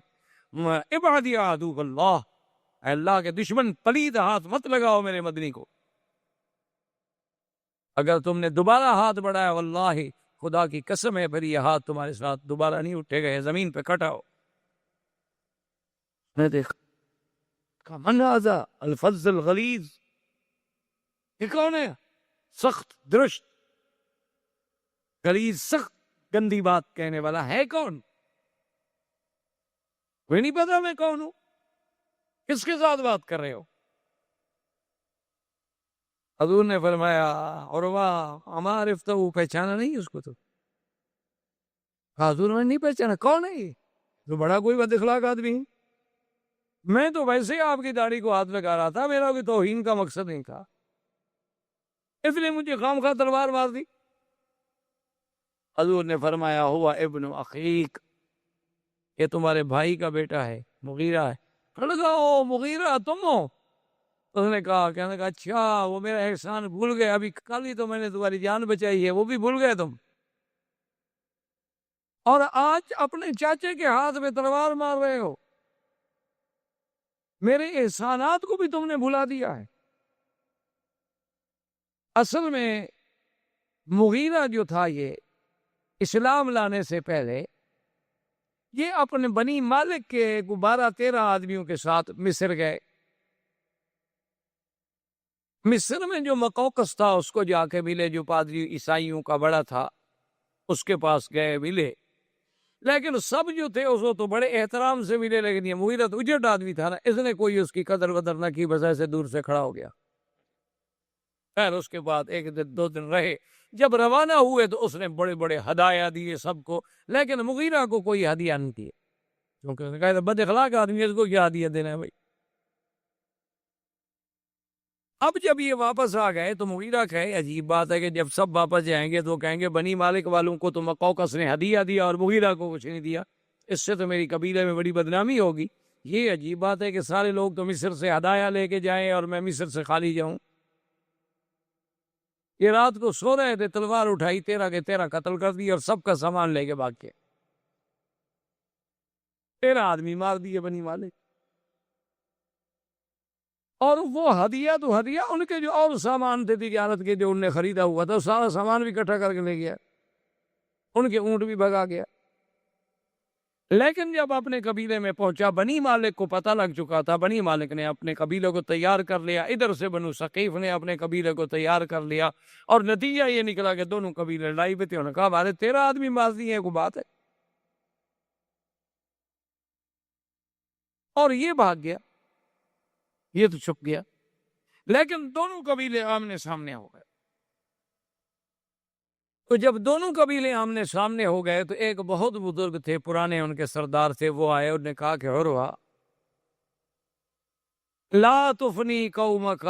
ابعد یا عدو اللہ، اے اللہ کے دشمن پلید ہاتھ مت لگاؤ میرے مدنی کو، اگر تم نے دوبارہ ہاتھ بڑھایا واللہ خدا کی قسم ہے پھر یہ ہاتھ تمہارے ساتھ دوبارہ نہیں اٹھے گئے، زمین پہ کٹاؤ۔ میں دیکھا من ھذا الفظ الغلیظ، یہ کون ہے؟ سخت درشت غلیظ سخت گندی بات کہنے والا ہے کون؟ کوئی نہیں پتا میں کون ہوں، کس کے ساتھ بات کر رہے ہو؟ حضور نے فرمایا عروہ اما عرفتہ، پہچانا نہیں اس کو؟ تو حضور نے نہیں پہچانا، کون ہے یہ؟ تو بڑا کوئی بد اخلاق آدمی ہے، میں تو ویسے ہی آپ کی داڑھی کو ہاتھ لگا رہا تھا، میرا کوئی توہین کا مقصد نہیں تھا، اس لیے مجھے خام خواہ تلوار مار دی۔ حضور نے فرمایا ہوا ابن اخیک، یہ تمہارے بھائی کا بیٹا ہے، مغیرہ ہے۔ لگا او مغیرہ تم ہو؟ اس نے کہا، کہنے کا اچھا وہ میرا احسان بھول گئے، ابھی کل ہی تو میں نے تمہاری جان بچائی ہے، وہ بھی بھول گئے تم، اور آج اپنے چاچے کے ہاتھ میں تلوار مار رہے ہو، میرے احسانات کو بھی تم نے بھلا دیا ہے۔ اصل میں مغیرہ جو تھا یہ اسلام لانے سے پہلے یہ اپنے بنی مالک کے 12-13 آدمیوں کے ساتھ مصر گئے، مصر میں جو مقوقس تھا اس کو جا کے ملے، جو پادری عیسائیوں کا بڑا تھا اس کے پاس گئے ملے، لیکن سب جو تھے اس کو تو بڑے احترام سے ملے، لیکن یہ مغیرہ تو اجڑ آدمی تھا نا، اس نے کوئی اس کی قدر ودر نہ کی، بس ایسے دور سے کھڑا ہو گیا۔ خیر اس کے بعد 1-2 دن رہے، جب روانہ ہوئے تو اس نے بڑے بڑے ہدایہ دیے سب کو، لیکن مغیرہ کو کوئی ہدیہ نہیں دیے، کیونکہ اس نے کہا بد اخلاق آدمی ہے، اس کو کیا ہدیہ دینا ہے بھائی۔ اب جب یہ واپس آ گئے تو مغیرہ کہے عجیب بات ہے کہ جب سب واپس جائیں گے تو کہیں گے بنی مالک والوں کو تو مقوقس نے ہدیہ دیا اور مغیرہ کو کچھ نہیں دیا، اس سے تو میری قبیلے میں بڑی بدنامی ہوگی، یہ عجیب بات ہے کہ سارے لوگ تو مصر سے ہدایہ لے کے جائیں اور میں مصر سے خالی جاؤں۔ یہ رات کو سو رہے تھے، تلوار اٹھائی، 13 کے 13 قتل کر دی اور سب کا سامان لے کے بھاگ کے 13 آدمی مار دیے بنی مالک، اور وہ ہدیہ تو ہدیہ، ان کے جو اور سامان تھے تجارت کے جو انہوں نے خریدا ہوا تھا سارا سامان بھی اکٹھا کر کے لے گیا، ان کے اونٹ بھی بھگا گیا۔ لیکن جب اپنے قبیلے میں پہنچا، بنی مالک کو پتہ لگ چکا تھا، بنی مالک نے اپنے قبیلے کو تیار کر لیا، ادھر سے بنو ثقیف نے اپنے قبیلے کو تیار کر لیا، اور نتیجہ یہ نکلا کہ دونوں قبیلے لڑائی پہ تھے، انہوں نے کہا ہمارے 13 آدمی مار دیے ہیں، کوئی بات ہے، اور یہ بھاگ گیا، یہ تو چھپ گیا، لیکن دونوں قبیلے آمنے سامنے ہو گئے۔ تو جب دونوں قبیلے آمنے سامنے ہو گئے تو ایک بہت بزرگ تھے، پرانے ان کے سردار تھے، وہ آئے، انہوں نے کہا کہ عروہ لا تفنی قومک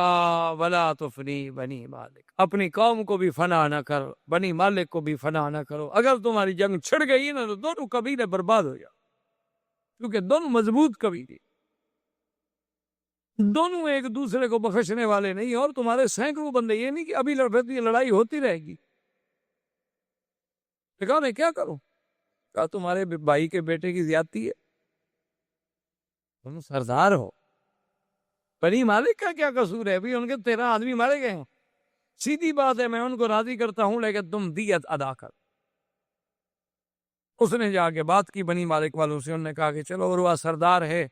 ولا تفنی بنی مالک، اپنی قوم کو بھی فنا نہ کر، بنی مالک کو بھی فنا نہ کرو، اگر تمہاری جنگ چھڑ گئی نا تو دونوں قبیلے برباد ہو جاؤ، کیونکہ دونوں مضبوط قبیلے، دونوں ایک دوسرے کو بخشنے والے نہیں، اور تمہارے سینکڑوں بندے، یہ نہیں کہ ابھی لڑائی ہوتی رہے گی۔ کہا میں کیا کروں؟ کہا تمہارے بھائی کے بیٹے کی زیادتی ہے، تم سردار ہو، بنی مالک کا کیا قصور ہے؟ بھی ان کے 13 آدمی مارے گئے ہیں، سیدھی بات ہے میں ان کو راضی کرتا ہوں، لیکن تم دیت ادا کر۔ اس نے جا کے بات کی بنی مالک والوں سے، انہوں نے کہا کہ چلو عروہ سردار ہے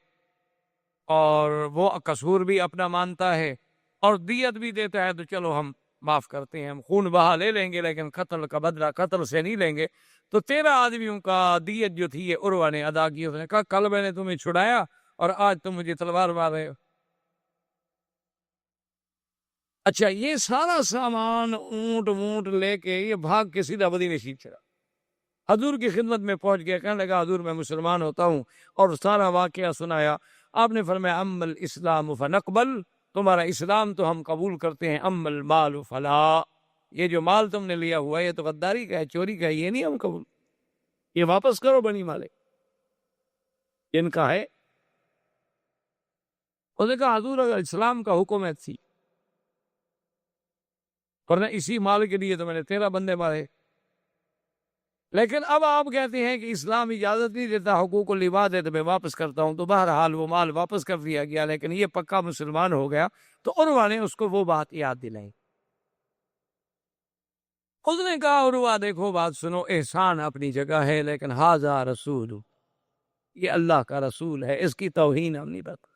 اور وہ قصور بھی اپنا مانتا ہے اور دیت بھی دیتا ہے، تو چلو ہم معاف کرتے ہیں، ہم خون بہا لے لیں گے، لیکن قتل کا بدلہ قتل سے نہیں لیں گے۔ تو 13 آدمیوں کا دیت جو تھی یہ عروہ نے ادا کی۔ اس نے کہا کل میں نے تمہیں چھڑایا اور آج تم مجھے تلوار مار رہے ہو۔ اچھا یہ سارا سامان اونٹ وونٹ لے کے یہ بھاگ کے سیدھا مدینے شریف چلا، حضور کی خدمت میں پہنچ گیا، کہنے لگا حضور میں مسلمان ہوتا ہوں، اور سارا واقعہ سنایا۔ آپ نے فرمایا اما الاسلام فنقبل، تمہارا اسلام تو ہم قبول کرتے ہیں، اما المال فلا، یہ جو مال تم نے لیا ہوا ہے یہ تو غداری کا ہے، چوری کا ہے، یہ نہیں ہم قبول، یہ واپس کرو بنی مالک، ان کا ہے۔ اس نے کہا حضور اگر اسلام کا حکم ہے تھی، ورنہ اسی مال کے لیے تو میں نے 13 بندے مارے، لیکن اب آپ کہتے ہیں کہ اسلام اجازت نہیں دیتا، حقوق العباد ہے تو میں واپس کرتا ہوں، تو بہرحال وہ مال واپس کر دیا گیا، لیکن یہ پکا مسلمان ہو گیا۔ تو عروہ نے اس کو وہ بات یاد دلائی۔ اس نے کہا عروہ دیکھو بات سنو، احسان اپنی جگہ ہے، لیکن ھذا رسول، یہ اللہ کا رسول ہے، اس کی توہین ہم نہیں بتا۔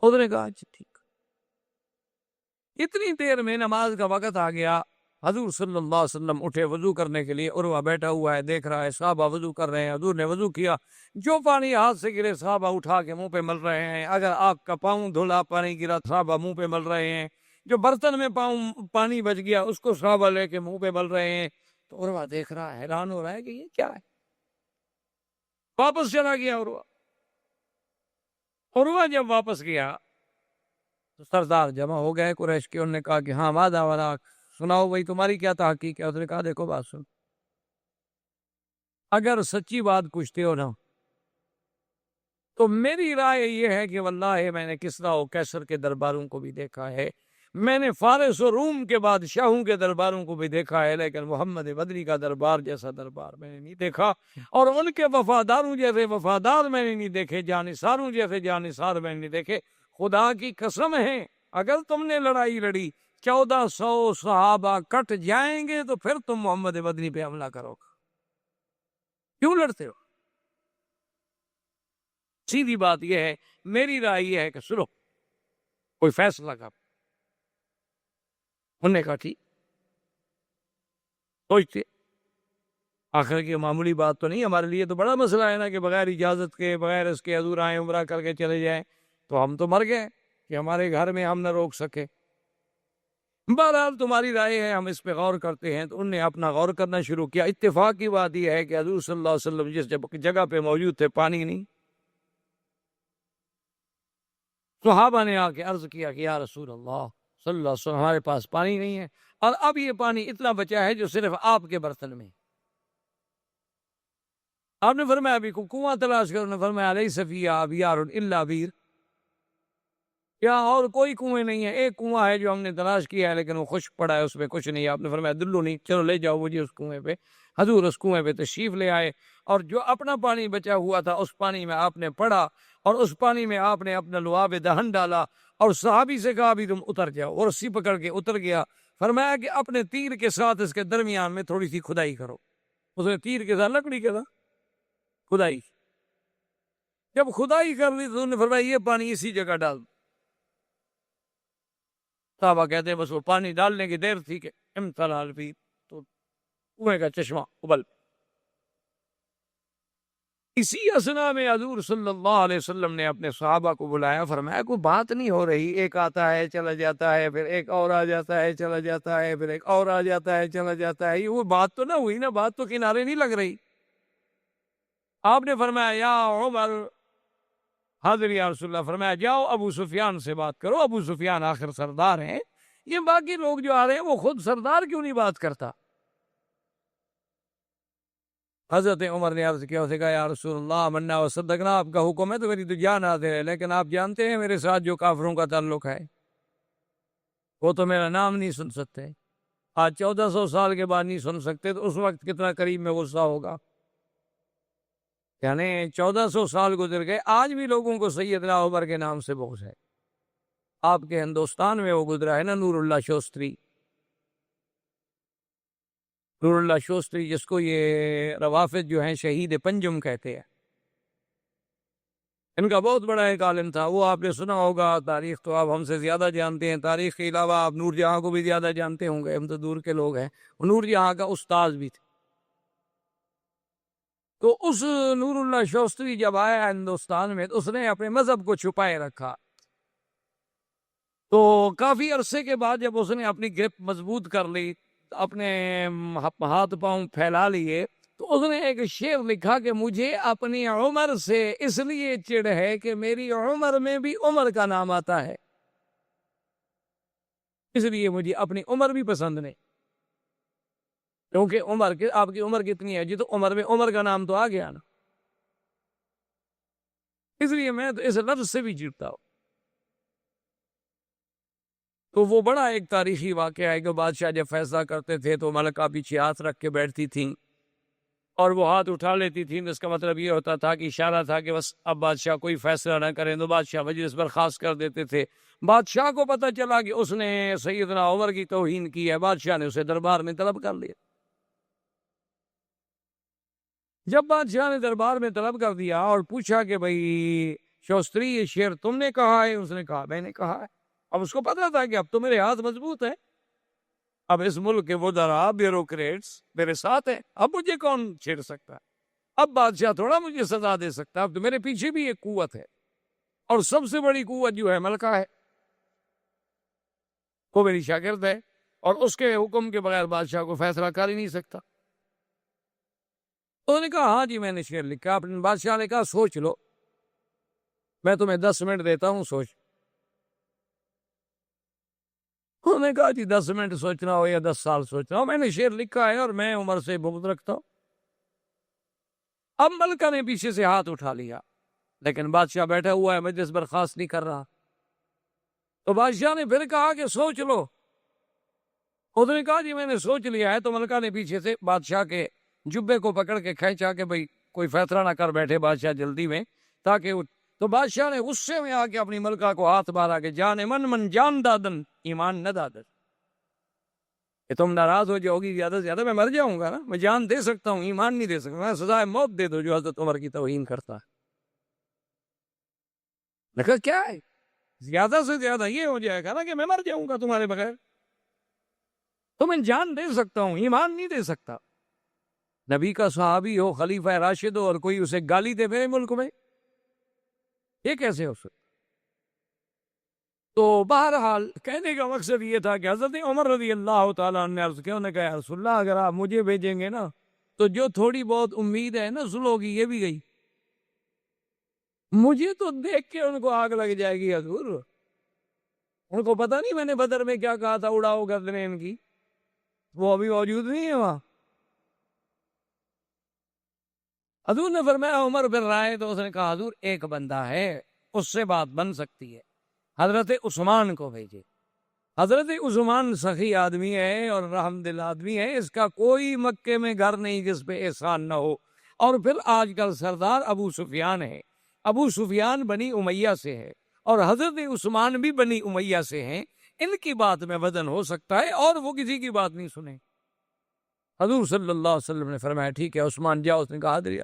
اس نے کہا اچھا ٹھیک۔ اتنی دیر میں نماز کا وقت آ گیا، حضور صلی اللہ علیہ وسلم اٹھے وضو کرنے کے لیے، عروہ بیٹھا ہوا ہے دیکھ رہا ہے صحابہ وضو کر رہے ہیں، حضور نے وضو کیا، جو پانی ہاتھ سے گرے صحابہ اٹھا کے منہ پہ مل رہے ہیں، اگر آپ کا پاؤں دھلا پانی گرا صحابہ منہ پہ مل رہے ہیں، جو برتن میں پانی بچ گیا اس کو صحابہ لے کے منہ پہ مل رہے ہیں۔ تو عروہ دیکھ رہا ہے، حیران ہو رہا ہے کہ یہ کیا ہے، واپس چلا گیا عروہ۔ عروہ جب واپس گیا تو سردار جمع ہو گئے قریش کے، انہوں نے کہا کہ ہاں ماذا وراک، سناؤ بھائی تمہاری کیا تحقیق ہے؟ اس نے کہا دیکھو بات سن، اگر سچی بات پوچھتے ہو نا تو میری رائے یہ ہے کہ واللہ میں نے کسریٰ و قیصر کے درباروں کو بھی دیکھا ہے، میں نے فارس و روم کے بادشاہوں کے درباروں کو بھی دیکھا ہے، لیکن محمد بدری کا دربار جیسا دربار میں نے نہیں دیکھا، اور ان کے وفاداروں جیسے وفادار میں نے نہیں دیکھے، جانثاروں جیسے جانثار میں نے نہیں دیکھے۔ خدا کی قسم ہے اگر تم نے لڑائی لڑی 1400 صحابہ کٹ جائیں گے تو پھر تم محمد بدری پہ حملہ کرو گے، کیوں لڑتے ہو؟ سیدھی بات یہ ہے، میری رائے یہ ہے کہ سنو کوئی فیصلہ کر۔ انہوں نے کہا ٹھیک، سوچتے، آخر کی معمولی بات تو نہیں، ہمارے لیے تو بڑا مسئلہ ہے نا کہ بغیر اجازت کے بغیر اس کے حضور آئیں عمرہ کر کے چلے جائیں، تو ہم تو مر گئے کہ ہمارے گھر میں ہم نہ روک سکے۔ بہرحال تمہاری رائے ہے، ہم اس پہ غور کرتے ہیں۔ تو انہوں نے اپنا غور کرنا شروع کیا۔ اتفاق کی بات یہ ہے کہ حضور صلی اللہ علیہ وسلم جس جگہ پہ موجود تھے پانی نہیں، صحابہ نے آ کے عرض کیا کہ یا رسول اللہ صلی اللہ علیہ وسلم ہمارے پاس پانی نہیں ہے، اور اب یہ پانی اتنا بچا ہے جو صرف آپ کے برتن میں۔ آپ نے فرمایا ابھی کو کنواں تلاش کرو، نے فرمایا لیس فیہا ابیار الا بیر، کیا اور کوئی کنویں نہیں ہے، ایک کنواں ہے جو ہم نے تلاش کیا ہے لیکن وہ خشک پڑا ہے، اس میں کچھ نہیں ہے۔ آپ نے فرمایا دلو نہیں، چلو لے جاؤ مجھے اس کنویں پہ۔ حضور اس کنویں پہ تشریف لے آئے، اور جو اپنا پانی بچا ہوا تھا اس پانی میں آپ نے پڑا، اور اس پانی میں آپ نے اپنا لعاب دہن ڈالا، اور صحابی سے کہا بھی تم اتر جاؤ، اور رسی پکڑ کے اتر گیا۔ فرمایا کہ اپنے تیر کے ساتھ اس کے درمیان میں تھوڑی سی کھدائی کرو۔ اس نے تیر کے ساتھ لکڑی کے ساتھ کھدائی، جب کھدائی کر لی تو انہوں نے فرمایا یہ پانی اسی جگہ ڈال۔ صحابہ کہتے ہیں بس وہ پانی ڈالنے کی دیر تھی کہ امتلا الفی، تو کنویں کا چشمہ ابل۔ اسی اثنا میں حضور صلی اللہ علیہ وسلم نے اپنے صحابہ کو بلایا، فرمایا کوئی بات نہیں ہو رہی، ایک آتا ہے چلا جاتا ہے، پھر ایک اور آ جاتا ہے چلا جاتا ہے، پھر ایک اور آ جاتا ہے چلا جاتا ہے، یہ وہ بات تو نہ ہوئی نا، بات تو کنارے نہیں لگ رہی۔ آپ نے فرمایا یا عمر، حاضر یا رسول اللہ، فرمایا جاؤ ابو سفیان سے بات کرو، ابو سفیان آخر سردار ہیں، یہ باقی لوگ جو آ رہے ہیں وہ خود سردار کیوں نہیں بات کرتا؟ حضرت عمر نے عرض کیا، اسے کہا یا رسول اللہ منا و صدقنا، آپ کا حکم ہے تو میری تو جان حاضر ہے، لیکن آپ جانتے ہیں میرے ساتھ جو کافروں کا تعلق ہے وہ تو میرا نام نہیں سن سکتے، آج 1400 سال کے بعد نہیں سن سکتے، تو اس وقت کتنا قریب میں غصہ ہوگا۔ یعنی 1400 سال گزر گئے، آج بھی لوگوں کو سیدنا عمر کے نام سے بغض ہے۔ آپ کے ہندوستان میں وہ گزرا ہے نا نور اللہ شوستری، نور اللہ شوستری جس کو یہ روافض جو ہیں شہید پنجم کہتے ہیں، ان کا بہت بڑا ایک عالم تھا، وہ آپ نے سنا ہوگا، تاریخ تو آپ ہم سے زیادہ جانتے ہیں، تاریخ کے علاوہ آپ نور جہاں کو بھی زیادہ جانتے ہوں گے، ہم تو دور کے لوگ ہیں، وہ نور جہاں کا استاذ بھی تھے۔ تو اس نور اللہ شوستری جب آیا ہندوستان میں تو اس نے اپنے مذہب کو چھپائے رکھا، تو کافی عرصے کے بعد جب اس نے اپنی گرپ مضبوط کر لی، اپنے ہاتھ پاؤں پھیلا لیے، تو اس نے ایک شعر لکھا کہ مجھے اپنی عمر سے اس لیے چڑ ہے کہ میری عمر میں بھی عمر کا نام آتا ہے، اس لیے مجھے اپنی عمر بھی پسند نہیں، کیونکہ آپ کی عمر کتنی ہے جی، تو عمر میں عمر کا نام تو آ گیا نا، اس لیے میں تو اس لفظ سے بھی چڑتا ہوں۔ تو وہ بڑا ایک تاریخی واقعہ ہے کہ بادشاہ جب فیصلہ کرتے تھے تو ملکہ پیچھے ہاتھ رکھ کے بیٹھتی تھیں اور وہ ہاتھ اٹھا لیتی تھیں، اس کا مطلب یہ ہوتا تھا کہ اشارہ تھا کہ بس اب بادشاہ کوئی فیصلہ نہ کریں، تو بادشاہ مجلس برخاست کر دیتے تھے۔ بادشاہ کو پتہ چلا کہ اس نے سیدنا عمر کی توہین کی ہے، بادشاہ نے اسے دربار میں طلب کر لیا۔ جب بادشاہ نے دربار میں طلب کر دیا اور پوچھا کہ بھئی شوستری یہ شعر تم نے کہا ہے؟ اس نے کہا میں نے کہا ہے۔ اب اس کو پتا تھا کہ اب تو میرے ہاتھ مضبوط ہیں، اب اس ملک کے وزراء بیوروکریٹس میرے ساتھ ہیں، اب مجھے کون چھیڑ سکتا ہے؟ اب بادشاہ تھوڑا مجھے سزا دے سکتا ہے، اب تو میرے پیچھے بھی ایک قوت ہے، اور سب سے بڑی قوت جو ہے ملکہ ہے، وہ میری شاگرد ہے، اور اس کے حکم کے بغیر بادشاہ کو فیصلہ کر ہی نہیں سکتا۔ انہوں نے کہا ہاں جی میں نے شعر لکھا۔ اپنے بادشاہ نے کہا سوچ لو، میں تمہیں 10 منٹ دیتا ہوں، سوچ۔ انہوں نے کہا جی 10 منٹ سوچنا ہو یا 10 سال سوچنا ہو، میں نے شعر لکھا ہے اور میں عمر سے بغض رکھتا ہوں۔ اب ملکہ نے پیچھے سے ہاتھ اٹھا لیا، لیکن بادشاہ بیٹھا ہوا ہے، مجلس برخاست نہیں کر رہا۔ تو بادشاہ نے پھر کہا کہ سوچ لو۔ اس نے کہا جی میں نے سوچ لیا ہے۔ تو ملکہ نے پیچھے سے بادشاہ کے جبے کو پکڑ کے کھینچا کہ بھئی کوئی فیصلہ نہ کر بیٹھے بادشاہ جلدی میں، تاکہ تو بادشاہ نے غصے میں آ کے اپنی ملکہ کو ہاتھ مارا کہ جان من جان دادن ایمان نہ دادن، کہ تم ناراض ہو جاؤ گی زیادہ سے زیادہ، میں مر جاؤں گا نا، میں جان دے سکتا ہوں ایمان نہیں دے سکتا، میں سزائے موت دے دو جو حضرت عمر کی توہین کرتا ہے۔ میں کہا کیا ہے، زیادہ سے زیادہ یہ ہو جائے گا نا کہ میں مر جاؤں گا تمہارے بغیر، تو میں جان دے سکتا ہوں ایمان نہیں دے سکتا۔ نبی کا صحابی ہو، خلیفہ راشد ہو، اور کوئی اسے گالی دے میرے ملک میں، یہ کیسے ہو سکتا؟ تو بہرحال کہنے کا مقصد یہ تھا کہ حضرت عمر رضی اللہ تعالیٰ عنہ نے عرض کیا، انہوں نے کہا رسول اللہ اگر آپ مجھے بھیجیں گے نا تو جو تھوڑی بہت امید ہے نا صلح کی یہ بھی گئی، مجھے تو دیکھ کے ان کو آگ لگ جائے گی حضور، ان کو پتہ نہیں میں نے بدر میں کیا کہا تھا، اڑاؤ گردنیں ان کی، وہ ابھی موجود نہیں ہے وہاں۔ حضور نے فرمایا عمر پھر رائے، تو اس نے کہا حضور ایک بندہ ہے اس سے بات بن سکتی ہے، حضرت عثمان کو بھیجے۔ حضرت عثمان سخی آدمی ہے اور رحم دل آدمی ہے، اس کا کوئی مکے میں گھر نہیں جس پہ احسان نہ ہو۔ اور پھر آج کل سردار ابو سفیان ہے، ابو سفیان بنی امیہ سے ہے، اور حضرت عثمان بھی بنی امیہ سے ہیں، ان کی بات میں وزن ہو سکتا ہے اور وہ کسی کی بات نہیں سنیں۔ حضور صلی اللہ علیہ وسلم نے فرمایا ٹھیک ہے عثمان جاؤ۔ اس نے کہا حاضر۔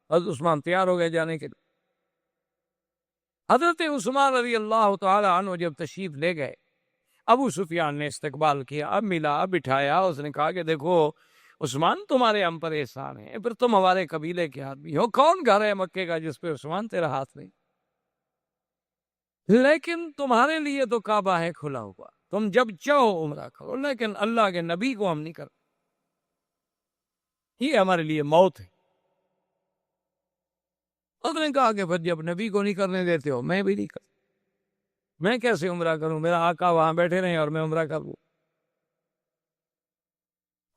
حضرت عثمان تیار ہو گئے جانے کے لیے۔ حضرت عثمان رضی اللہ تعالی عنہ جب تشریف لے گئے، ابو سفیان نے استقبال کیا، اب ملا، بٹھایا، اس نے کہا کہ دیکھو عثمان تمہارے ہم پر احسان ہے، پھر تم ہمارے قبیلے کے آدمی ہو، کون گھر ہے مکے کا جس پہ عثمان تیرا ہاتھ نہیں، لیکن تمہارے لیے تو کعبہ ہے کھلا ہوا، تم جب چاہو عمرہ کرو، لیکن اللہ کے نبی کو ہم نہیں کرتے، یہ ہمارے لیے موت ہے۔ اس نے کہا کہ پھر جب نبی کو نہیں کرنے دیتے ہو میں بھی نہیں کرتا، میں کیسے عمرہ کروں، میرا آقا وہاں بیٹھے رہے اور میں عمرہ کروں۔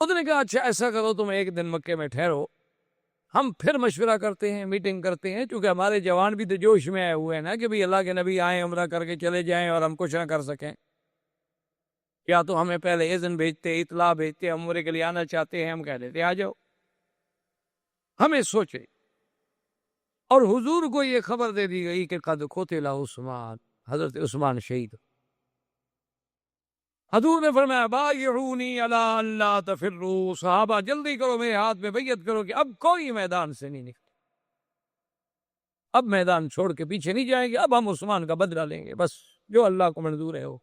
اس نے کہا اچھا ایسا کرو تم ایک دن مکے میں ٹھہرو، ہم پھر مشورہ کرتے ہیں، میٹنگ کرتے ہیں، چونکہ ہمارے جوان بھی تو جوش میں آئے ہوئے ہیں نا کہ بھی اللہ کے نبی آئیں عمرہ کر کے چلے جائیں اور ہم کچھ نہ کر سکیں، یا تو ہمیں پہلے اذن بھیجتے، اطلاع بھیجتے، ہم عمرے کے لیے آنا چاہتے ہیں، ہم کہہ دیتے آ جاؤ، ہمیں سوچے۔ اور حضور کو یہ خبر دے دی گئی کہ قد قتل عثمان، حضرت عثمان شہید۔ حضور نے فرمایا بایعونی علی اللہ تفروا، صحابہ جلدی کرو میرے ہاتھ میں بیعت کرو کہ اب کوئی میدان سے نہیں نکلے، اب میدان چھوڑ کے پیچھے نہیں جائیں گے، اب ہم عثمان کا بدلہ لیں گے، بس جو اللہ کو منظور ہے وہ۔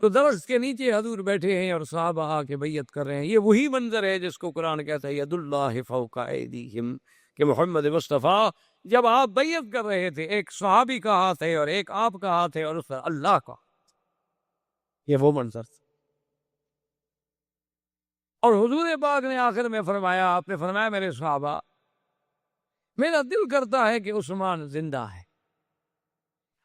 تو درخت کے نیچے حضور بیٹھے ہیں اور صحابہ آ کے بیعت کر رہے ہیں۔ یہ وہی منظر ہے جس کو قرآن کہتا ہے ید اللہ فوق ایدیہم، کہ محمد مصطفیٰ جب آپ بیعت کر رہے تھے، ایک صحابی کا ہاتھ ہے اور ایک آپ کا ہاتھ ہے اور اس پر اللہ کا، یہ وہ منظر تھا۔ اور حضور پاک نے آخر میں فرمایا، آپ نے فرمایا میرے صحابہ، میرا دل کرتا ہے کہ عثمان زندہ ہے۔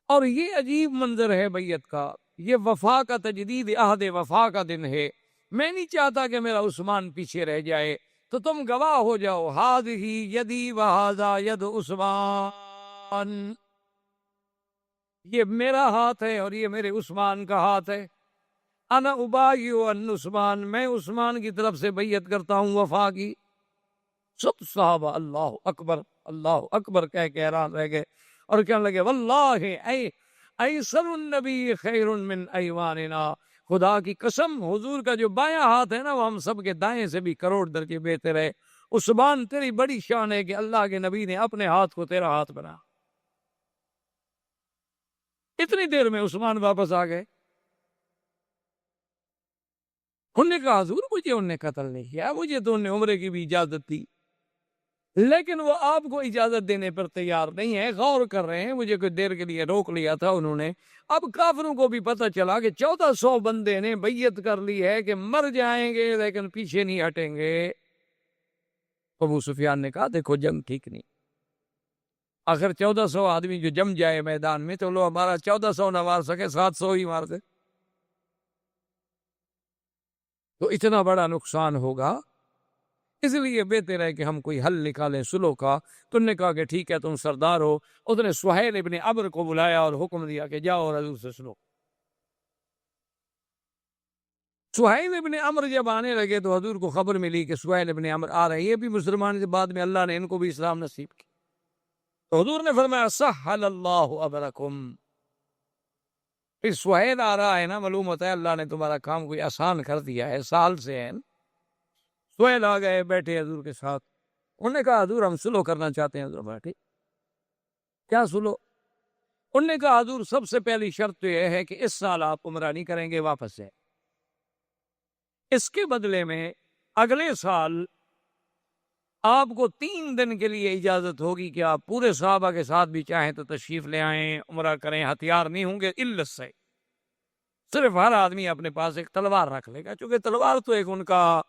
اور یہ عجیب منظر ہے بیعت کا، یہ وفا کا تجدید عہد وفا کا دن ہے، میں نہیں چاہتا کہ میرا عثمان پیچھے رہ جائے، تو تم گواہ ہو جاؤ، ہذہ یدی وہذا ید عثمان، یہ میرا ہاتھ ہے اور یہ میرے عثمان کا ہاتھ ہے، انا ابایع عن عثمان، میں عثمان کی طرف سے بیعت کرتا ہوں وفا کی۔ سب صحابہ اللہ اکبر کہہ کے حیران رہ گئے اور کہنے لگے واللہ ایسر النبی خیر من ایواننا، خدا کی قسم حضور کا جو بایاں ہاتھ ہے نا وہ ہم سب کے دائیں سے بھی کروڑ درجے بہتر ہے۔ عثمان تیری بڑی شان ہے کہ اللہ کے نبی نے اپنے ہاتھ کو تیرا ہاتھ بنا۔ اتنی دیر میں عثمان واپس آ گئے، انہوں نے کہا حضور مجھے انہوں نے قتل نہیں کیا، مجھے تو انہوں نے عمرے کی بھی اجازت دی، لیکن وہ آپ کو اجازت دینے پر تیار نہیں ہے، غور کر رہے ہیں، مجھے کچھ دیر کے لیے روک لیا تھا انہوں نے۔ اب کافروں کو بھی پتہ چلا کہ 1400 بندے نے بیعت کر لی ہے کہ مر جائیں گے لیکن پیچھے نہیں ہٹیں گے۔ ابو سفیان نے کہا دیکھو جنگ ٹھیک نہیں، آخر 1400 آدمی جو جم جائے میدان میں تو لو ہمارا 1400 نہ مار سکے 700 ہی مار دے تو اتنا بڑا نقصان ہوگا، اس لیے بہتر ہے کہ ہم کوئی حل نکالیں صلح کا۔ تو نے کہا کہ ٹھیک ہے تم سردار ہو، اس نے سہیل ابن عمرو کو بلایا اور حکم دیا کہ جاؤ اور حضور سے سلو۔ سہیل ابن عمرو جب آنے لگے تو حضور کو خبر ملی کہ سہیل ابن عمرو آ رہے، یہ بھی مسلمان سے، بعد میں اللہ نے ان کو بھی اسلام نصیب کی۔ تو حضور نے فرمایا سہل اللہ امرکم، اس سہیل آ رہا ہے نا، معلوم ہوتا ہے اللہ نے تمہارا کام کوئی آسان کر دیا ہے، سال سے ہے۔ سہیل آ گئے، بیٹھے حضور کے ساتھ، انہوں نے کہا حضور ہم سلو کرنا چاہتے ہیں۔ حضور بیٹھے، کیا سلو؟ انہوں نے کہا حضور سب سے پہلی شرط تو یہ ہے کہ اس سال آپ عمرہ نہیں کریں گے، واپس جائیں، اس کے بدلے میں اگلے سال آپ کو 3 دن کے لیے اجازت ہوگی کہ آپ پورے صحابہ کے ساتھ بھی چاہیں تو تشریف لے آئیں، عمرہ کریں، ہتھیار نہیں ہوں گے علت سے، صرف ہر آدمی اپنے پاس ایک تلوار رکھ لے گا، چونکہ تلوار تو ایک ان کا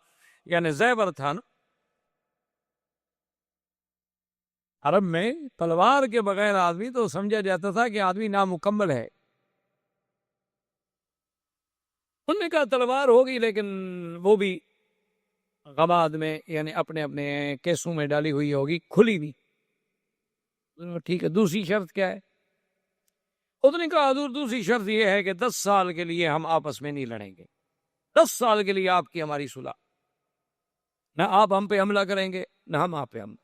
یعنی زیور تھا نا، عرب میں تلوار کے بغیر آدمی تو سمجھا جاتا تھا کہ آدمی نامکمل ہے۔ انہوں نے کہا تلوار ہوگی لیکن وہ بھی غماد میں یعنی اپنے اپنے کیسوں میں ڈالی ہوئی ہوگی، کھلی نہیں۔ ٹھیک ہے، دوسری شرط کیا ہے؟ اس نے کہا حضور دوسری شرط یہ ہے کہ 10 سال کے لیے ہم آپس میں نہیں لڑیں گے، 10 سال کے لیے آپ کی ہماری صلح، نہ آپ ہم پہ حملہ کریں گے نہ ہم آپ پہ حملہ،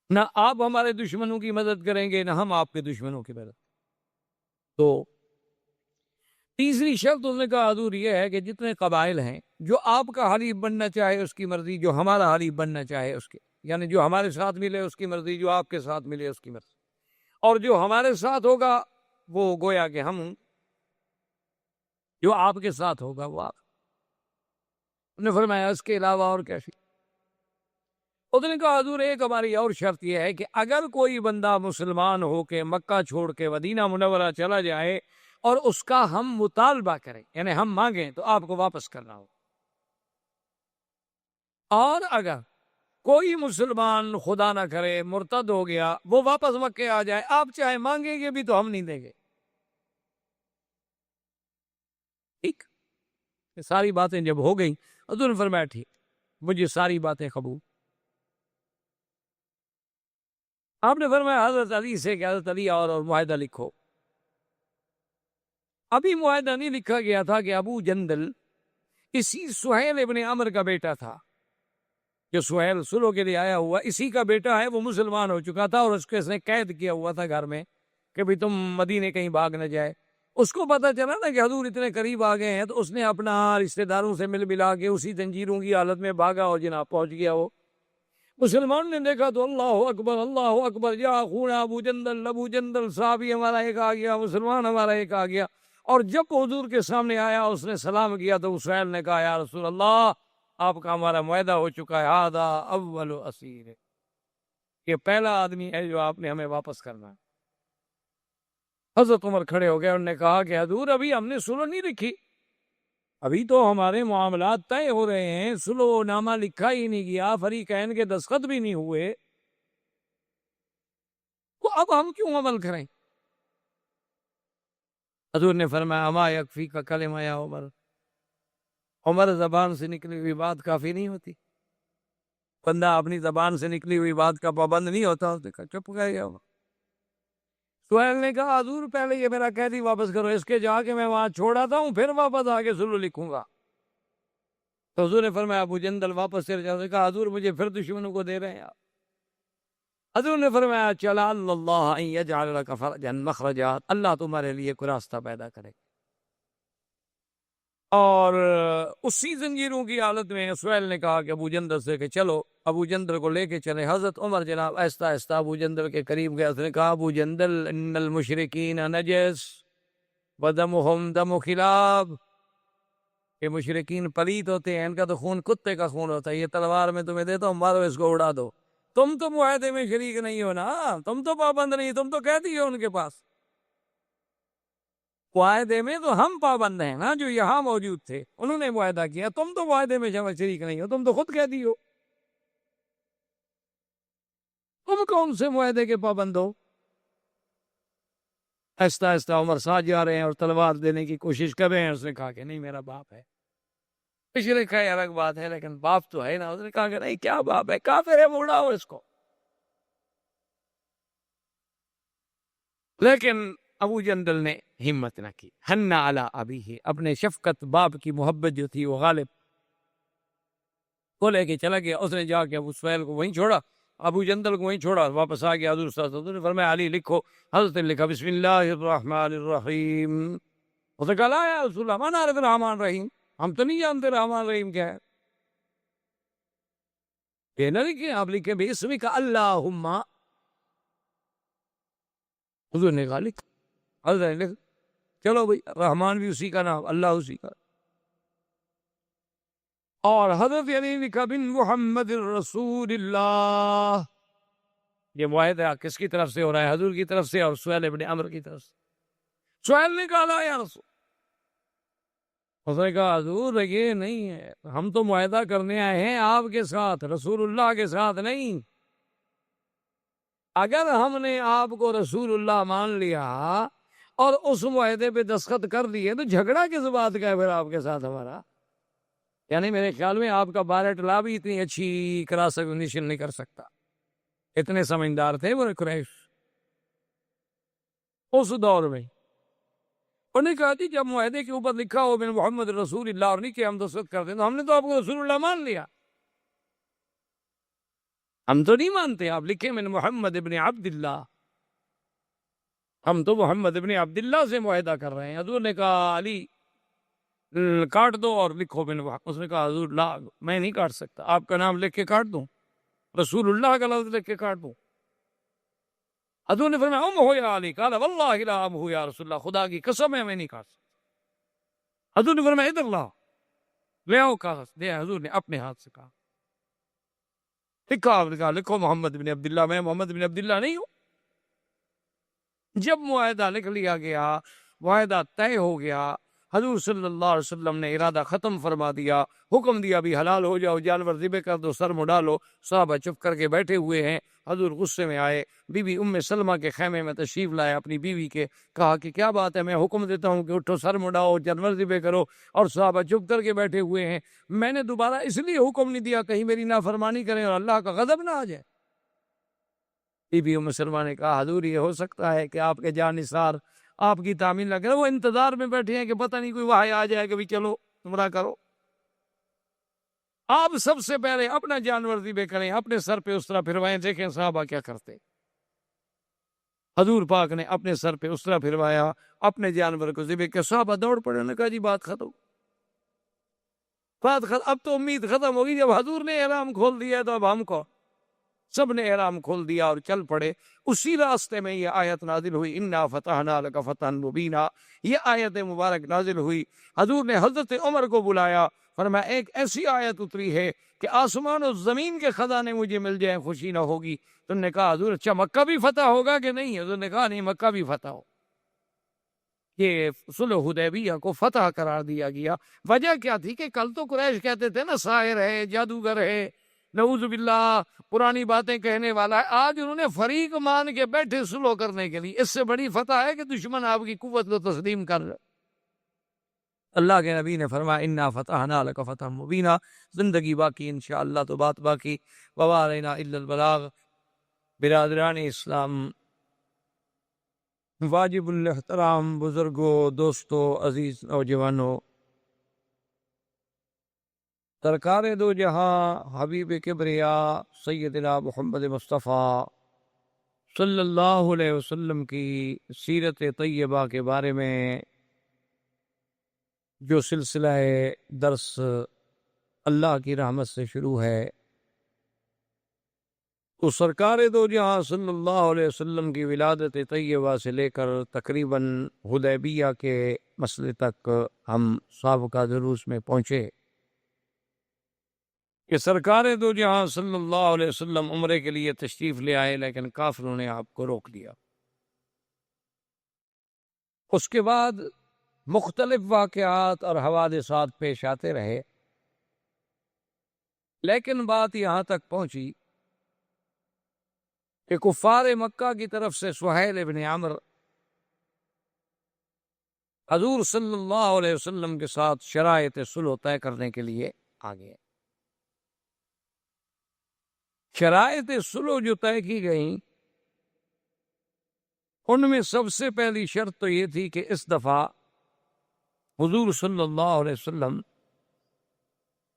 نہ آپ ہمارے دشمنوں کی مدد کریں گے نہ ہم آپ کے دشمنوں کی مدد۔ تو تیسری شرط اس نے کہا حضور یہ ہے کہ جتنے قبائل ہیں، جو آپ کا حلیف بننا چاہے اس کی مرضی، جو ہمارا حلیف بننا چاہے اس کے، یعنی جو ہمارے ساتھ ملے اس کی مرضی، جو آپ کے ساتھ ملے اس کی مرضی، اور جو ہمارے ساتھ ہوگا وہ گویا کہ ہم ہوں، جو آپ کے ساتھ ہوگا وہ آپ۔ انہوں نے فرمایا اس کے علاوہ اور کیسی؟ اس نے کہا حضور ایک ہماری اور شرط یہ ہے کہ اگر کوئی بندہ مسلمان ہو کے مکہ چھوڑ کے مدینہ منورہ چلا جائے اور اس کا ہم مطالبہ کریں یعنی ہم مانگیں تو آپ کو واپس کرنا ہو، اور اگر کوئی مسلمان خدا نہ کرے مرتد ہو گیا وہ واپس مکے آ جائے، آپ چاہے مانگیں گے بھی تو ہم نہیں دیں گے۔ ٹھیک، یہ ساری باتیں جب ہو گئیں حضور نے فرمایا ٹھیک، مجھے ساری باتیں قبول۔ آپ نے فرمایا حضرت علی سے کہ حضرت علی اور معاہدہ لکھو۔ ابھی معاہدہ نہیں لکھا گیا تھا کہ ابو جندل اسی سہیل ابن عمرو کا بیٹا تھا، جو سہیل سلو کے لیے آیا ہوا اسی کا بیٹا ہے، وہ مسلمان ہو چکا تھا اور اس کو اس نے قید کیا ہوا تھا گھر میں کہ بھی تم مدینے کہیں بھاگ نہ جائے۔ اس کو پتہ چلا نا کہ حضور اتنے قریب آ گئے ہیں تو اس نے اپنا رشتہ داروں سے مل ملا کے اسی زنجیروں کی حالت میں بھاگا اور جناب پہنچ گیا۔ وہ مسلمان نے دیکھا تو اللہ اکبر یا خون ابو جندل صحابی ہمارا ایک آ گیا، مسلمان ہمارا ایک آ گیا۔ اور جب حضور کے سامنے آیا اس نے سلام کیا تو سہیل نے کہا یا رسول اللہ آپ کا ہمارا معاہدہ ہو چکا ہے، ہذا اول اسیر، یہ پہلا آدمی ہے جو آپ نے ہمیں واپس کرنا ہے۔ حضرت عمر کھڑے ہو گئے، انہوں نے کہا کہ حضور ابھی ہم نے سلو نہیں لکھی، ابھی تو ہمارے معاملات طے ہو رہے ہیں، سلو نامہ لکھا ہی نہیں گیا، فریقین کے دستخط بھی نہیں ہوئے، تو اب ہم کیوں عمل کریں؟ حضور نے فرمایا اما یکفی کا کلمہ یا عمر، عمر زبان سے نکلی ہوئی بات کافی نہیں ہوتی، بندہ اپنی زبان سے نکلی ہوئی بات کا پابند نہیں ہوتا۔ اس نے کہا چپ گئے عمر۔ سہیل نے کہا حضور پہلے یہ میرا قیدی واپس کرو، اس کے جا کے میں وہاں چھوڑاتا ہوں، پھر واپس آ کے سلو لکھوں گا۔ تو حضور نے فرمایا ابو جندل واپس چلے جاؤ۔ کہا حضور مجھے پھر دشمنوں کو دے رہے ہیں آپ۔ حضور نے فرمایا چلا اللہ ان یجعل لک فرجا مخرجا، اللہ تمہارے لیے کوئی راستہ پیدا کرے۔ اور اسی زنجیروں کی حالت میں سہیل نے کہا کہ ابو جندل سے کہ چلو، ابو جندل کو لے کے چلے۔ حضرت عمر جناب آہستہ آہستہ ابو جندل کے قریب گیا، اس نے کہا ابو جندل ان المشرکین نجس ودمہم دم کلاب، یہ مشرکین پلیت ہوتے ہیں، ان کا تو خون کتے کا خون ہوتا ہے، یہ تلوار میں تمہیں دیتا ہوں، مارو اس کو اڑا دو۔ تم تو معاہدے میں شریک نہیں ہو نا، تم تو پابند نہیں، تم تو قیدی ہو ان کے پاس۔ معاہدے میں تو ہم پابند ہیں نا جو یہاں موجود تھے، انہوں نے معاہدہ کیا، تم تو معاہدے میں شریک نہیں ہو، تم تو خود قیدی ہو، تم کون سے معاہدے کے پابند ہو؟ آہستہ آہستہ عمر ساتھ جا رہے ہیں اور تلوار دینے کی کوشش کر رہے ہیں۔ اس نے کہا کہ نہیں میرا باپ ہے، پچھلے کا الگ بات ہے لیکن باپ تو ہے نا۔ اس نے کہا کہ نہیں کیا باپ ہے، کافر ہے، اڑاؤ اس کو۔ لیکن ابو جندل نے ہمت نہ کی، حن علی ابیہ، اپنے شفقت باپ کی محبت جو تھی وہ غالب کو لے کے چلا گیا۔ اس نے جا کے ابو سہیل کو وہیں چھوڑا، ابو جندل کو وہیں چھوڑا، واپس آ گیا۔ حضور صلی اللہ علیہ وسلم نے فرمایا علی لکھو۔ حضرت نے لکھا بسم اللہ الرحمن الرحیم۔ اس نے کہا لا یا رسول اللہ ما نعرف الرحمن الرحیم، ہم تو نہیں جانتے رحمان الرحیم کیا ہے۔ یہ نہ لکھیں، آپ لکھیں باسمک اللہم۔ حضور نے کہا لکھ، حضرت نے لکھ، چلو بھائی رحمان بھی اسی کا نام، اللہ اسی کا۔ اور حضرت علی نے کہا بن محمد رسول اللہ۔ یہ معاہدہ کس کی طرف سے ہو رہا ہے؟ حضور کی طرف سے اور سہیل ابن عمرو کی طرف سے۔ سہیل نے کہا لا یا رسول، اس نے کہا حضور یہ نہیں ہے، ہم تو معاہدہ کرنے آئے ہیں آپ کے ساتھ، رسول اللہ کے ساتھ نہیں۔ اگر ہم نے آپ کو رسول اللہ مان لیا اور اس معاہدے پہ دستخط کر دیے تو جھگڑا کس بات کا ہے پھر آپ کے ساتھ ہمارا؟ یعنی میرے خیال میں آپ کا بارٹ لا بھی اتنی اچھی کراس ایگزامینیشن نہیں کر سکتا، اتنے سمجھدار تھے وہ قریش اس دور میں۔ انہوں نے کہا تھی جب معاہدے کے اوپر لکھا ہو بن محمد رسول اللہ اور نہیں کہ ہم دستخط کر دیں تو ہم نے تو آپ کو رسول اللہ مان لیا، ہم تو نہیں مانتے، آپ لکھیں من محمد ابن عبداللہ، ہم تو محمد ابن عبداللہ سے معاہدہ کر رہے ہیں۔ حضور نے کہا علی کاٹ دو اور لکھو بن محمد۔ اس نے کہا حضور لا، میں نہیں کاٹ سکتا، آپ کا نام لکھ کے کاٹ دوں، رسول اللہ کا لفظ لکھ کے کاٹ دوں؟ حضور نے فرمایا ام ہو یا علی، قال واللہ لا ام ہو یا رسول اللہ، خدا کی قسم ہے میں نہیں کاٹ سکتا۔ حضور نے فرمایا ادھر لاؤ، لے آؤ کاغذ، دیا حضور نے اپنے ہاتھ سے کہا، لکھا، آپ نے کہا لکھو محمد بن عبداللہ، میں محمد بن عبداللہ نہیں ہوں۔ جب معاہدہ لکھ لیا گیا، معاہدہ طے ہو گیا، حضور صلی اللہ علیہ وسلم نے ارادہ ختم فرما دیا، حکم دیا بھی حلال ہو جاؤ، جانور ذبح کر دو، سر مڈا لو۔ صحابہ چپ کر کے بیٹھے ہوئے ہیں، حضور غصے میں آئے، بی بی ام سلمہ کے خیمے میں تشریف لائے، اپنی بیوی کے کہا کہ کیا بات ہے، میں حکم دیتا ہوں کہ اٹھو سر مڈاؤ، جانور ذبح کرو، اور صحابہ چپ کر کے بیٹھے ہوئے ہیں۔ میں نے دوبارہ اس لیے حکم نہیں دیا کہیں میری نافرمانی کریں اور اللہ کا غضب نہ آ جائے۔ بی بی ام سلمہ نے کہا حضور یہ ہو سکتا ہے کہ آپ کے جانثار آپ کی تعمیل نہ کرے، وہ انتظار میں بیٹھے ہیں کہ پتہ نہیں کوئی وحی آ جائے کہ بھی چلو تمرا کرو، آپ سب سے پہلے اپنا جانور ذبح کریں، اپنے سر پہ اس طرح پھروائیں، دیکھیں صحابہ کیا کرتے۔ حضور پاک نے اپنے سر پہ اس طرح پھروایا، اپنے جانور کو ذبح کیا، صحابہ دوڑ پڑے، انہوں نے کہا جی بات ختم، بات ختم، اب تو امید ختم ہوگی، جب حضور نے احرام کھول دیا ہے تو اب ہم کو۔ سب نے احرام کھول دیا اور چل پڑے۔ اسی راستے میں یہ آیت نازل ہوئی انا فتحنا لک فتحا مبینا، یہ آیت مبارک نازل ہوئی۔ حضور نے حضرت عمر کو بلایا، فرمایا ایک ایسی آیت اتری ہے کہ آسمان اور زمین کے خزانے مجھے مل جائیں خوشی نہ ہوگی. تم نے کہا حضور اچھا مکہ بھی فتح ہوگا کہ نہیں؟ حضور نے کہا نہیں، مکہ بھی فتح ہو. یہ صلح حدیبیہ کو فتح قرار دیا گیا. وجہ کیا تھی کہ کل تو قریش کہتے تھے نا ساحر ہے، جادوگر ہے، نعوذ باللہ پرانی باتیں کہنے والا ہے. آج انہوں نے فریق مان کے بیٹھے صلح کرنے کے لیے. اس سے بڑی فتح ہے کہ دشمن آپ کی قوت کو تسلیم کر رہے. اللہ کے نبی نے فرمایا انا فتحنا لک فتحا مبینا. زندگی باقی انشاءاللہ تو بات باقی. وما علینا الا البلاغ. برادران اسلام، واجب الاحترام بزرگوں، دوستوں، عزیز نوجوانوں، سرکار دو جہاں حبیب کبریا سیدنا محمد مصطفیٰ صلی اللہ علیہ وسلم کی سیرت طیبہ کے بارے میں جو سلسلہ درس اللہ کی رحمت سے شروع ہے، تو سرکار دو جہاں صلی اللہ علیہ وسلم کی ولادت طیبہ سے لے کر تقریباً حدیبیہ کے مسئلے تک ہم سابقہ دروس میں پہنچے کہ سرکار دو جہاں صلی اللہ علیہ وسلم عمرے کے لیے تشریف لے آئے، لیکن کافروں نے آپ کو روک دیا. اس کے بعد مختلف واقعات اور حوادثات پیش آتے رہے، لیکن بات یہاں تک پہنچی کہ کفار مکہ کی طرف سے سہیل ابن عمرو حضور صلی اللہ علیہ وسلم کے ساتھ شرائط صلح طے کرنے کے لیے آ گئے. شرائط صلح جو طے کی گئیں ان میں سب سے پہلی شرط تو یہ تھی کہ اس دفعہ حضور صلی اللہ علیہ وسلم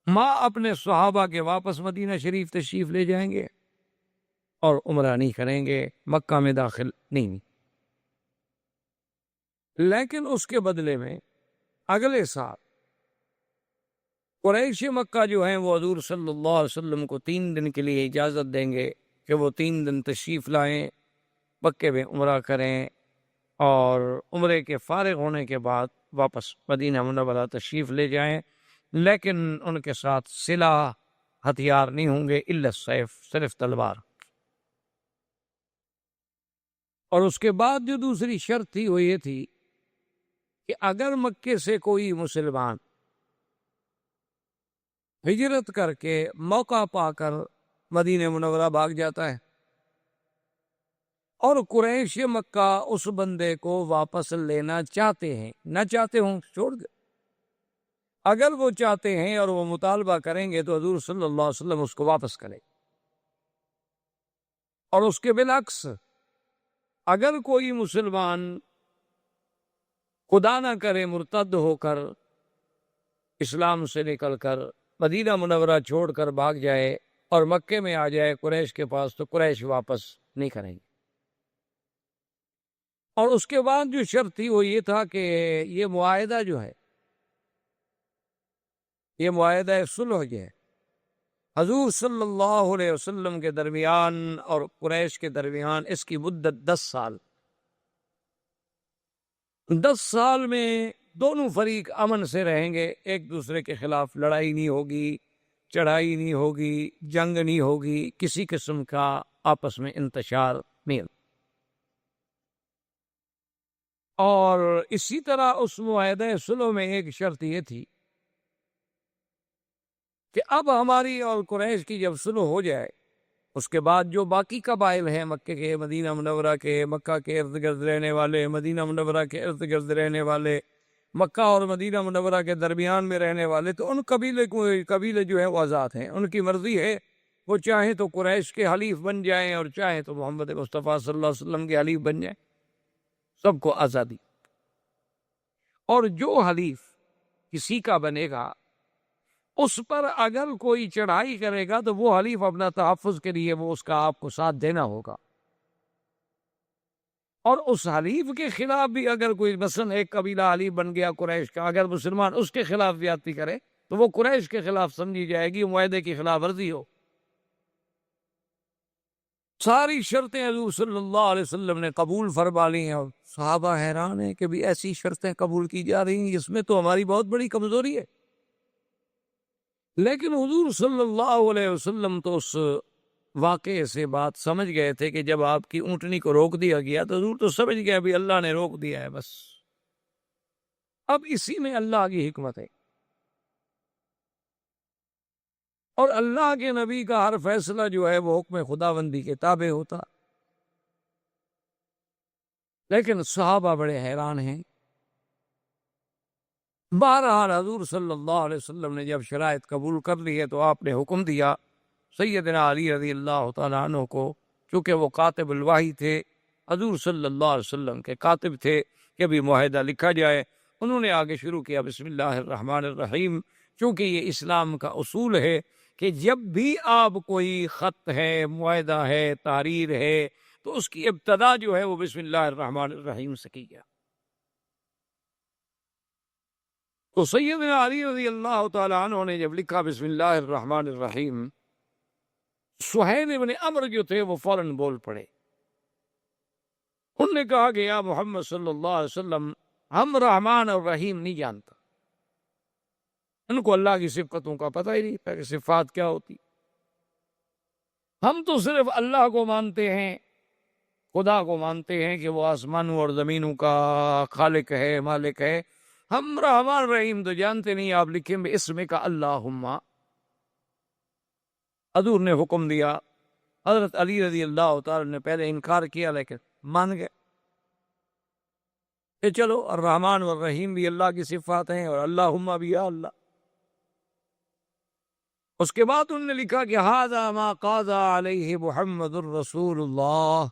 اپنے صحابہ کے واپس مدینہ شریف تشریف لے جائیں گے اور عمرہ نہیں کریں گے، مکہ میں داخل نہیں. لیکن اس کے بدلے میں اگلے سال قریش مکہ جو ہیں وہ حضور صلی اللہ علیہ وسلم کو 3 دن کے لیے اجازت دیں گے کہ وہ 3 دن تشریف لائیں، مکے میں عمرہ کریں، اور عمرے کے فارغ ہونے کے بعد واپس مدینہ منورہ تشریف لے جائیں. لیکن ان کے ساتھ سلاح ہتھیار نہیں ہوں گے الا السیف، صرف تلوار. اور اس کے بعد جو دوسری شرط تھی وہ یہ تھی کہ اگر مکے سے کوئی مسلمان ہجرت کر کے موقع پا کر مدینہ منورہ بھاگ جاتا ہے اور قریش مکہ اس بندے کو واپس لینا چاہتے ہیں، نہ چاہتے ہوں چھوڑ دے. اگر وہ چاہتے ہیں اور وہ مطالبہ کریں گے تو حضور صلی اللہ علیہ وسلم اس کو واپس کرے. اور اس کے بالعکس اگر کوئی مسلمان خدا نہ کرے مرتد ہو کر اسلام سے نکل کر مدینہ منورہ چھوڑ کر بھاگ جائے اور مکے میں آ جائے قریش کے پاس، تو قریش واپس نہیں کریں گے. اور اس کے بعد جو شرط تھی وہ یہ تھا کہ یہ معاہدہ جو ہے، یہ معاہدہ صلح جو ہے حضور صلی اللہ علیہ وسلم کے درمیان اور قریش کے درمیان، اس کی مدت 10 سال. 10 سال میں دونوں فریق امن سے رہیں گے، ایک دوسرے کے خلاف لڑائی نہیں ہوگی، چڑھائی نہیں ہوگی، جنگ نہیں ہوگی، کسی قسم کا آپس میں انتشار نہیں. اور اسی طرح اس معاہدہ صلح میں ایک شرط یہ تھی کہ اب ہماری اور قریش کی جب صلح ہو جائے، اس کے بعد جو باقی قبائل ہیں مکے کے، مدینہ منورہ کے، مکہ کے ارد گرد رہنے والے، مدینہ منورہ کے ارد گرد رہنے والے، مکہ اور مدینہ منورہ کے درمیان میں رہنے والے، تو ان قبیلے جو ہیں وہ آزاد ہیں. ان کی مرضی ہے، وہ چاہیں تو قریش کے حلیف بن جائیں اور چاہیں تو محمد مصطفیٰ صلی اللہ علیہ وسلم کے حلیف بن جائیں، سب کو آزادی. اور جو حلیف کسی کا بنے گا اس پر اگر کوئی چڑھائی کرے گا تو وہ حلیف اپنا تحفظ کے لیے وہ اس کا آپ کو ساتھ دینا ہوگا. اور اس حلیف کے خلاف بھی اگر کوئی مثلا ایک قبیلہ حلیف بن گیا قریش کا، اگر مسلمان اس کے خلاف زیادتی کرے تو وہ قریش کے خلاف سمجھی جائے گی، معاہدے کی خلاف ورزی ہو. ساری شرطیں حضور صلی اللہ علیہ وسلم نے قبول فرما لی ہیں، اور صحابہ حیران ہیں کہ بھی ایسی شرطیں قبول کی جا رہی ہیں، اس میں تو ہماری بہت بڑی کمزوری ہے. لیکن حضور صلی اللہ علیہ وسلم تو اس واقعے سے بات سمجھ گئے تھے کہ جب آپ کی اونٹنی کو روک دیا گیا تو حضور تو سمجھ گیا بھی اللہ نے روک دیا ہے، بس اب اسی میں اللہ کی حکمت ہے، اور اللہ کے نبی کا ہر فیصلہ جو ہے وہ حکم خداوندی کے تابع ہوتا۔ لیکن صحابہ بڑے حیران ہیں۔ بہرحال حضور صلی اللہ علیہ وسلم نے جب شرائط قبول کر لی ہے تو آپ نے حکم دیا سیدنا علی رضی اللہ تعالیٰ عنہ کو، چونکہ وہ کاتب الوحی تھے، حضور صلی اللہ علیہ وسلم کے کاتب تھے، کہ بھی معاہدہ لکھا جائے۔ انہوں نے آگے شروع کیا بسم اللہ الرحمن الرحیم، چونکہ یہ اسلام کا اصول ہے کہ جب بھی آپ کوئی خط ہے، معاہدہ ہے، تحریر ہے، تو اس کی ابتدا جو ہے وہ بسم اللہ الرحمن الرحیم سے کی جائے۔ تو سیدنا علی رضی اللہ تعالیٰ عنہ نے جب لکھا بسم اللہ الرحمن الرحیم، سہیل ابن عمرو جو تھے وہ فوراً بول پڑے۔ انہوں نے کہا کہ یا محمد صلی اللہ علیہ وسلم، ہم رحمان اور رحیم نہیں جانتا، ان کو اللہ کی صفتوں کا پتہ ہی نہیں کہ صفات کیا ہوتی، ہم تو صرف اللہ کو مانتے ہیں، خدا کو مانتے ہیں کہ وہ آسمانوں اور زمینوں کا خالق ہے، مالک ہے، ہم رحمان رحیم تو جانتے نہیں، آپ لکھیں بے اسم کا اللہم۔ حضور نے حکم دیا، حضرت علی رضی اللہ تعالی نے پہلے انکار کیا لیکن مان گئے کہ چلو الرحمن والرحیم بھی اللہ کی صفات ہیں اور اللہم بھی یا اللہ۔ اس کے بعد انہوں نے لکھا کہ ھذا ما قاضى علیہ محمد الرسول اللہ،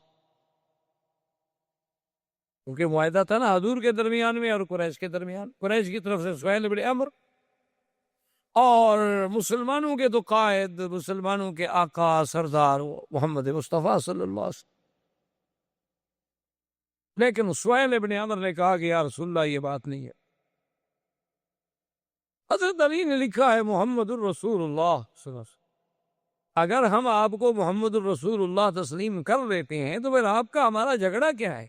کیونکہ معاہدہ تھا نا حضور کے درمیان میں اور قریش کے درمیان، قریش کی طرف سے سہیل بن عمرو، اور مسلمانوں کے تو قائد، مسلمانوں کے آقا سردار محمد مصطفیٰ صلی اللہ علیہ وسلم۔ لیکن سہیل بن عمرو نے کہا کہ یا رسول اللہ یہ بات نہیں ہے، حضرت علی نے لکھا ہے محمد الرسول اللہ صلی اللہ علیہ وسلم، اگر ہم آپ کو محمد الرسول اللہ تسلیم کر لیتے ہیں تو پھر آپ کا ہمارا جھگڑا کیا ہے؟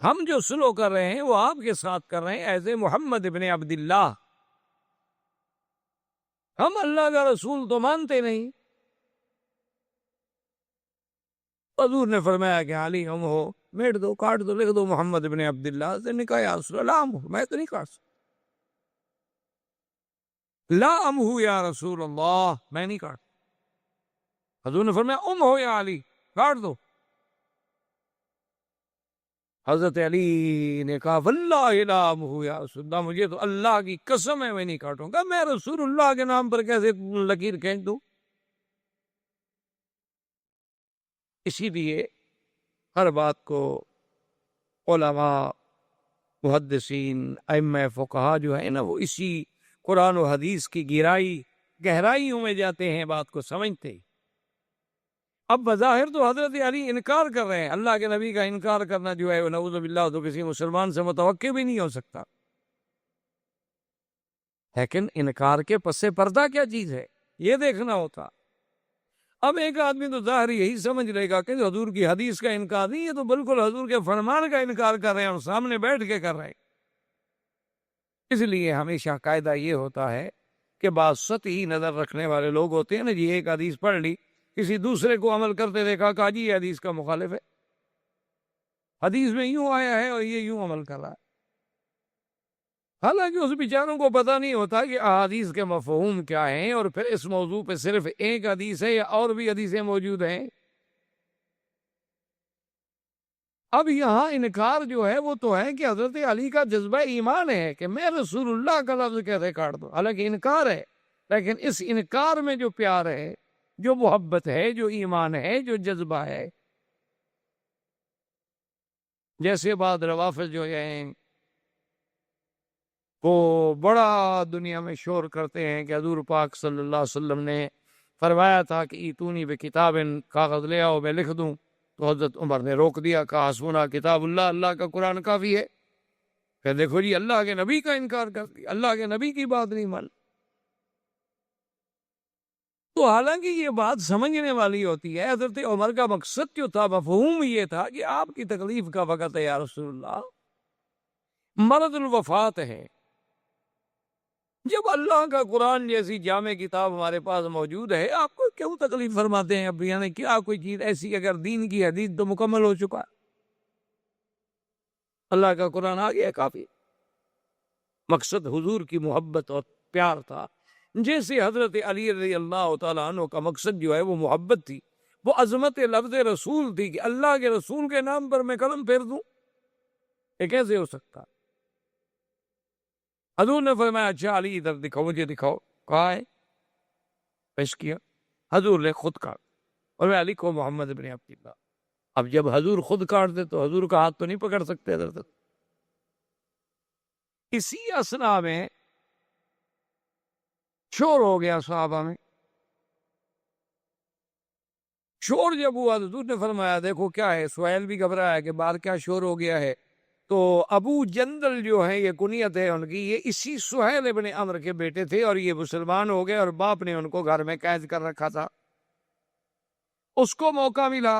ہم جو سلو کر رہے ہیں وہ آپ کے ساتھ کر رہے ہیں ایز اے محمد ابن عبداللہ، ہم اللہ کا رسول تو مانتے نہیں۔ حضور نے فرمایا کہ علی ہم ہو، میٹ دو، کاٹ دو، لکھ دو محمد ابن عبداللہ۔ سے نے کہا یا رسول اللہ ہم ہو، میں تو نہیں کاٹ سکتا۔ لا ام ہو یا رسول اللہ، میں نہیں کاٹ۔ حضور نے فرمایا ام ہو یا علی، کاٹ دو۔ حضرت علی نے کہا واللہ لا ام ہو یا رسول اللہ، مجھے تو اللہ کی قسم ہے میں نہیں کاٹوں گا، میں رسول اللہ کے نام پر کیسے لکیر کھینچ دوں؟ اسی لیے ہر بات کو علماء، محدثین، ائمہ فقہا جو ہے نا وہ اسی قرآن و حدیث کی گہرائیوں میں جاتے ہیں، بات کو سمجھتے ہیں۔ اب بظاہر تو حضرت علی انکار کر رہے ہیں، اللہ کے نبی کا انکار کرنا جو ہے نعوذ باللہ تو کسی مسلمان سے متوقع بھی نہیں ہو سکتا، لیکن انکار کے پس پردہ کیا چیز ہے یہ دیکھنا ہوتا۔ اب ایک آدمی تو ظاہر یہی سمجھ لے گا کہ حضور کی حدیث کا انکار نہیں، یہ تو بالکل حضور کے فرمان کا انکار کر رہے ہیں اور سامنے بیٹھ کے کر رہے ہیں۔ اس لیے ہمیشہ قاعدہ یہ ہوتا ہے کہ بعض سطحی نظر رکھنے والے لوگ ہوتے ہیں نا جی، ایک حدیث پڑھ لی، کسی دوسرے کو عمل کرتے دیکھا، کہا جی یہ حدیث کا مخالف ہے، حدیث میں یوں آیا ہے اور یہ یوں عمل کر رہا ہے، حالانکہ اس بیچاروں کو پتہ نہیں ہوتا کہ احادیث کے مفہوم کیا ہیں، اور پھر اس موضوع پہ صرف ایک حدیث ہے یا اور بھی حدیثیں موجود ہیں۔ اب یہاں انکار جو ہے وہ تو ہے کہ حضرت علی کا جذبہ ایمان ہے کہ میں رسول اللہ کا لفظ کیسے کاٹ دوں، حالانکہ انکار ہے، لیکن اس انکار میں جو پیار ہے، جو محبت ہے، جو ایمان ہے، جو جذبہ ہے۔ جیسے بعض روافض جو ہیں وہ بڑا دنیا میں شور کرتے ہیں کہ حضور پاک صلی اللہ علیہ وسلم نے فرمایا تھا کہ ایتونی بکتاب، کاغذ لے آؤ میں لکھ دوں، تو حضرت عمر نے روک دیا، کہا حسبنا کتاب اللہ، اللہ کا قرآن کافی ہے۔ پھر دیکھو جی اللہ کے نبی کا انکار کر دیا، اللہ کے نبی کی بات نہیں مان۔ تو حالانکہ یہ بات سمجھنے والی ہوتی ہے، حضرت عمر کا مقصد جو تھا، مفہوم یہ تھا کہ آپ کی تکلیف کا وقت ہے یا رسول اللہ، مرض الوفات ہے، جب اللہ کا قرآن جیسی جامع کتاب ہمارے پاس موجود ہے، آپ کو کیوں تکلیف فرماتے ہیں؟ اب یعنی کیا کوئی چیز ایسی؟ اگر دین کی حدیث تو مکمل ہو چکا ہے، اللہ کا قرآن آ گیا کافی۔ مقصد حضور کی محبت اور پیار تھا، جیسے حضرت علی رضی اللہ تعالیٰ عنہ کا مقصد جو ہے وہ محبت تھی، وہ عظمت لفظ رسول تھی کہ اللہ کے رسول کے نام پر میں قلم پھیر دوں، یہ کیسے ہو سکتا؟ حضور نے فرمایا اچھا علی ادھر دکھاؤ، مجھے دکھاؤ، کہا ہے، پیش کیا، حضور نے خود کاٹ، اور میں علی کو محمد بن عبداللہ۔ اب جب حضور خود کاٹ دے تو حضور کا ہاتھ تو نہیں پکڑ سکتے ادھر تک۔ اسی اسنا میں شور ہو گیا صحابہ میں، شور جب ہوا تو حضور نے فرمایا دیکھو کیا ہے، سہیل بھی گھبرایا کہ باہر کیا شور ہو گیا ہے، تو ابو جندل جو ہے، یہ کنیت ہے ان کی، یہ اسی سہیل ابن عمرو کے بیٹے تھے، اور یہ مسلمان ہو گئے اور باپ نے ان کو گھر میں قید کر رکھا تھا۔ اس کو موقع ملا،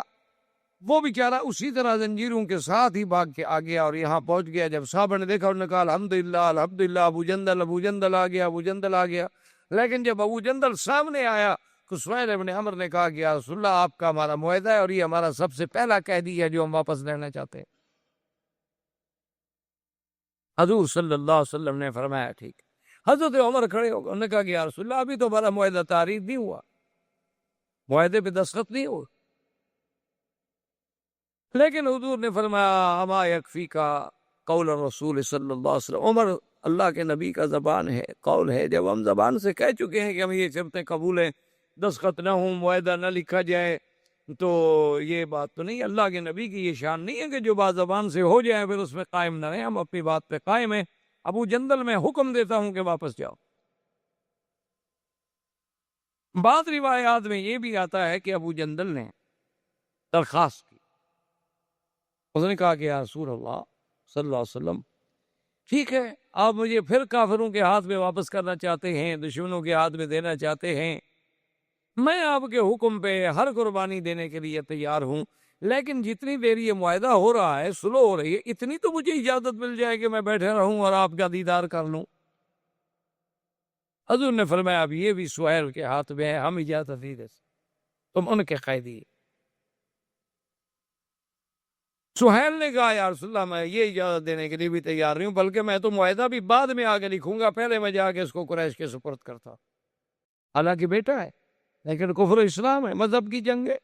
وہ بیچارہ اسی طرح زنجیروں کے ساتھ ہی بھاگ کے آ گیا اور یہاں پہنچ گیا۔ جب صحابہ نے دیکھا، انہوں نے کہا الحمدللہ الحمدللہ، ابو جندل آ گیا، ابو جندل آ گیا۔ لیکن جب ابو جندل سامنے آیا تو سہیل ابن عمرو نے کہا کہ یا رسول اللہ، آپ کا ہمارا معاہدہ ہے اور یہ ہمارا سب سے پہلا قیدی ہے جو ہم واپس لینا چاہتے ہیں۔ حضور صلی اللہ علیہ وسلم نے فرمایا ٹھیک۔ حضرت عمر کھڑے ہو گئے، انہوں نے کہا کہ یا رسول اللہ، ابھی تو ہمارا معاہدہ تعریف نہیں ہوا، معاہدے پہ دستخط نہیں ہوا۔ لیکن حضور نے فرمایا اما یکفی کا قول الرسول صلی اللہ علیہ وسلم، عمر اللہ کے نبی کا زبان ہے، قول ہے، جب ہم زبان سے کہہ چکے ہیں کہ ہم یہ شرطیں قبول ہیں، دستخط نہ ہوں، معاہدہ نہ لکھا جائے، تو یہ بات تو نہیں، اللہ کے نبی کی یہ شان نہیں ہے کہ جو بات زبان سے ہو جائے پھر اس میں قائم نہ رہیں۔ ہم اپنی بات پہ قائم ہیں۔ ابو جندل میں حکم دیتا ہوں کہ واپس جاؤ۔ بعض روایات میں یہ بھی آتا ہے کہ ابو جندل نے درخواست کی، اس نے کہا کہ یا رسول اللہ صلی اللہ علیہ وسلم، ٹھیک ہے، آپ مجھے پھر کافروں کے ہاتھ میں واپس کرنا چاہتے ہیں، دشمنوں کے ہاتھ میں دینا چاہتے ہیں، میں آپ کے حکم پہ ہر قربانی دینے کے لیے تیار ہوں، لیکن جتنی دیر یہ معاہدہ ہو رہا ہے، سلو ہو رہی ہے، اتنی تو مجھے اجازت مل جائے کہ میں بیٹھے رہوں اور آپ کا دیدار کر لوں۔ حضور نے فرمایا اب یہ بھی سہیل کے ہاتھ میں ہے، ہم اجازت نہیں دے سکتے، تم ان کے قیدی۔ سہیل نے کہا یا رسول اللہ، میں یہ اجازت دینے کے لیے بھی تیار نہیں ہوں، بلکہ میں تو معاہدہ بھی بعد میں آ کے لکھوں گا، پہلے میں جا کے اس کو قریش کے سپرد کرتا۔ حالانکہ بیٹا ہے، لیکن کفر اسلام ہے، مذہب کی جنگ ہے،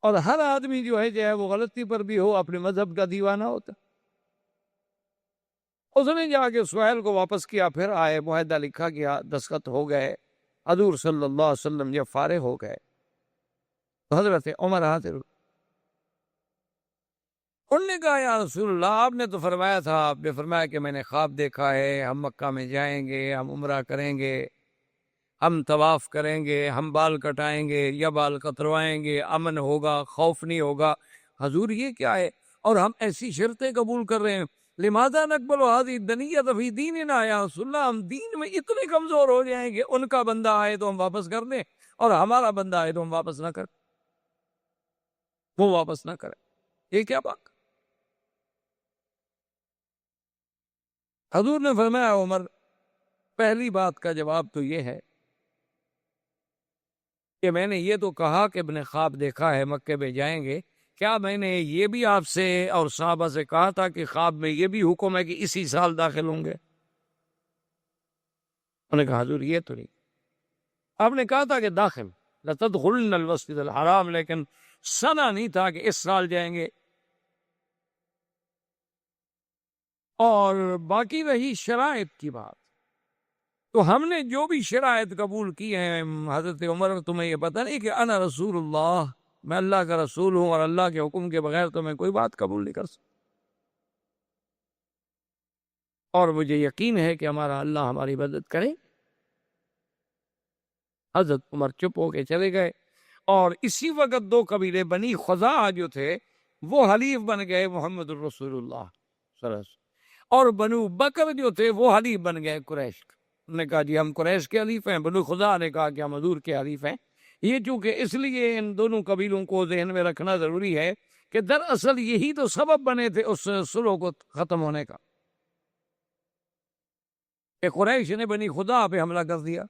اور ہر آدمی جو ہے چاہے وہ غلطی پر بھی ہو اپنے مذہب کا دیوانہ ہوتا۔ اس نے جا کے سہیل کو واپس کیا، پھر آئے، معاہدہ لکھا گیا، دستخط ہو گئے۔ حضور صلی اللہ علیہ وسلم جب فارغ ہو گئے تو حضرت عمر حاضر ہوئے۔ انہوں نے کہا یا رسول اللہ، آپ نے تو فرمایا تھا، آپ نے فرمایا کہ میں نے خواب دیکھا ہے، ہم مکہ میں جائیں گے، ہم عمرہ کریں گے، ہم طواف کریں گے، ہم بال کٹائیں گے یا بال کتروائیں گے، امن ہوگا، خوف نہیں ہوگا۔ حضور یہ کیا ہے؟ اور ہم ایسی شرطیں قبول کر رہے ہیں، لماذا نقبل هذه الدنیۃ فی دیننا، یا رسول اللہ، ہم دین میں اتنے کمزور ہو جائیں کہ ان کا بندہ آئے تو ہم واپس کر دیں اور ہمارا بندہ آئے تو ہم واپس نہ کریں، وہ واپس نہ کریں، یہ کیا بات؟ حضور نے فرمایا عمر، پہلی بات کا جواب تو یہ ہے کہ میں نے یہ تو کہا کہ ابن خواب دیکھا ہے، مکے میں جائیں گے، کیا میں نے یہ بھی آپ سے اور صحابہ سے کہا تھا کہ خواب میں یہ بھی حکم ہے کہ اسی سال داخل ہوں گے؟ انہوں نے کہا حضور یہ تو نہیں، آپ نے کہا تھا کہ داخل لتدخلن المسجد الحرام، لیکن سنا نہیں تھا کہ اس سال جائیں گے۔ اور باقی رہی شرائط کی بات، تو ہم نے جو بھی شرائط قبول کی ہیں، حضرت عمر تمہیں یہ پتہ نہیں کہ انا رسول اللہ، میں اللہ کا رسول ہوں اور اللہ کے حکم کے بغیر تو میں کوئی بات قبول نہیں کر سکتا، اور مجھے یقین ہے کہ ہمارا اللہ ہماری مدد کرے۔ حضرت عمر چپ ہو کے چلے گئے، اور اسی وقت دو قبیلے بنی خزاعہ جو تھے وہ حلیف بن گئے محمد الرسول اللہ صلی اللہ علیہ وسلم، اور بنو بکر جو تھے وہ حلیف بن گئے قریش۔ انہوں نے کہا جی ہم قریش کے حلیف ہیں، بنو خزاعہ نے کہا کہ ہم حضور کے حلیف ہیں۔ یہ چونکہ اس لیے ان دونوں قبیلوں کو ذہن میں رکھنا ضروری ہے کہ دراصل یہی تو سبب بنے تھے اس صلح کو ختم ہونے کا۔ کہ قریش نے بنی خدا پہ حملہ کر دیا،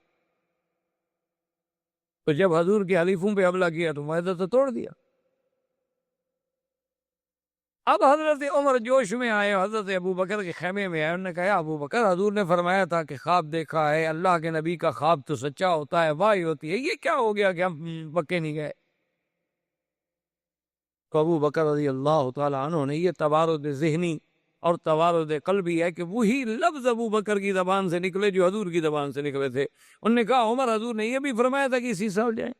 تو جب حضور کے حلیفوں پہ حملہ کیا تو معاہدہ تو توڑ دیا۔ اب حضرت عمر جوش میں آئے، حضرت ابو بکر کے خیمے میں آئے، انہوں نے کہا ابو بکر، حضور نے فرمایا تھا کہ خواب دیکھا ہے، اللہ کے نبی کا خواب تو سچا ہوتا ہے، واہی ہوتی ہے، یہ کیا ہو گیا کہ ہم پکے نہیں گئے؟ تو ابو بکر رضی اللہ تعالیٰ عنہ نے، یہ توارد ذہنی اور توارد قلبی ہے کہ وہی لفظ ابو بکر کی زبان سے نکلے جو حضور کی زبان سے نکلے تھے۔ انہوں نے کہا عمر، حضور نے یہ بھی فرمایا تھا کہ سیسا ہو جائے؟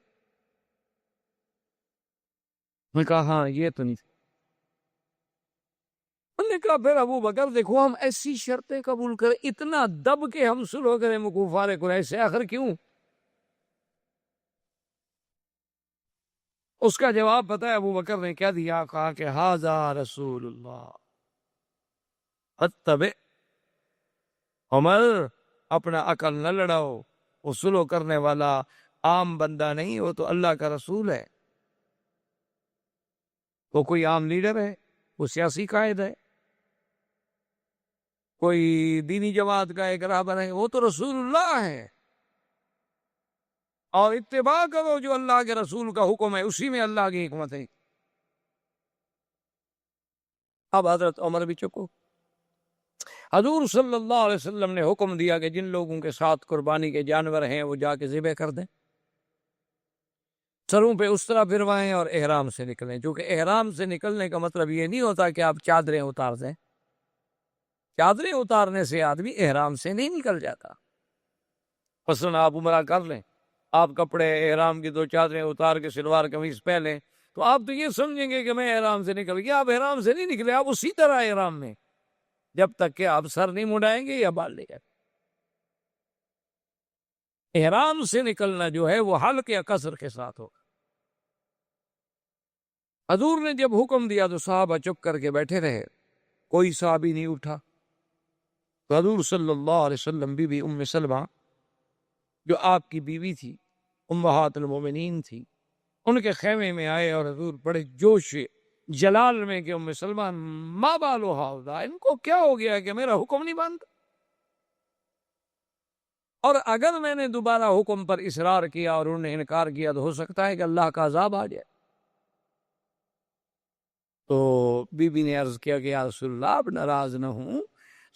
میں نے کہا ہاں یہ تو نہیں تھی۔ انہوں نے کہا پھر ابو بکر دیکھو، ہم ایسی شرطیں قبول کریں، اتنا دب کے ہم صلح کریں کفار قریش سے، آخر کیوں؟ اس کا جواب پتہ ہے ابو بکر نے کیا دیا؟ کہا کہ ھذا رسول اللہ اتبع۔ عمر، اپنا عقل نہ لڑاؤ، وہ صلح کرنے والا عام بندہ نہیں، وہ تو اللہ کا رسول ہے، وہ کوئی عام لیڈر ہے، وہ سیاسی قائد ہے، کوئی دینی جماعت کا ایک رہبر ہے، وہ تو رسول اللہ ہے، اور اتباع کرو جو اللہ کے رسول کا حکم ہے، اسی میں اللہ کی حکمت ہے۔ اب حضرت عمر بھی چکو۔ حضور صلی اللہ علیہ وسلم نے حکم دیا کہ جن لوگوں کے ساتھ قربانی کے جانور ہیں وہ جا کے ذبح کر دیں، سروں پہ اس طرح پھروائیں اور احرام سے نکلیں، چونکہ احرام سے نکلنے کا مطلب یہ نہیں ہوتا کہ آپ چادریں اتار دیں، چادریں اتارنے سے آدمی احرام سے نہیں نکل جاتا۔ مثلاً آپ عمرہ کر لیں، آپ کپڑے احرام کی 2 چادریں اتار کے شلوار قمیض پہنیں تو آپ تو یہ سمجھیں گے کہ میں احرام سے نکل گیا، آپ احرام سے نہیں نکلے، آپ اسی طرح احرام میں، جب تک کہ آپ سر نہیں مڑائیں گے یا بال نہیں۔ احرام سے نکلنا جو ہے وہ حلق یا قصر کے ساتھ ہوگا۔ حضور نے جب حکم دیا تو صحابہ چپ کر کے بیٹھے رہے، کوئی صحابی نہیں اٹھا۔ تو حضور صلی اللہ علیہ وسلم بی بی ام سلمہ جو آپ کی بیوی تھی، امہات المومنین تھی، ان کے خیمے میں آئے اور حضور بڑے جوش جلال میں کہ ام سلمہ ما بالو ہؤلاء، ان کو کیا ہو گیا کہ میرا حکم نہیں مانتا، اور اگر میں نے دوبارہ حکم پر اصرار کیا اور انہوں نے انکار کیا تو ہو سکتا ہے کہ اللہ کا عذاب آ جائے۔ تو بی بی نے عرض کیا کہ یا رسول اللہ، آپ ناراض نہ ہوں،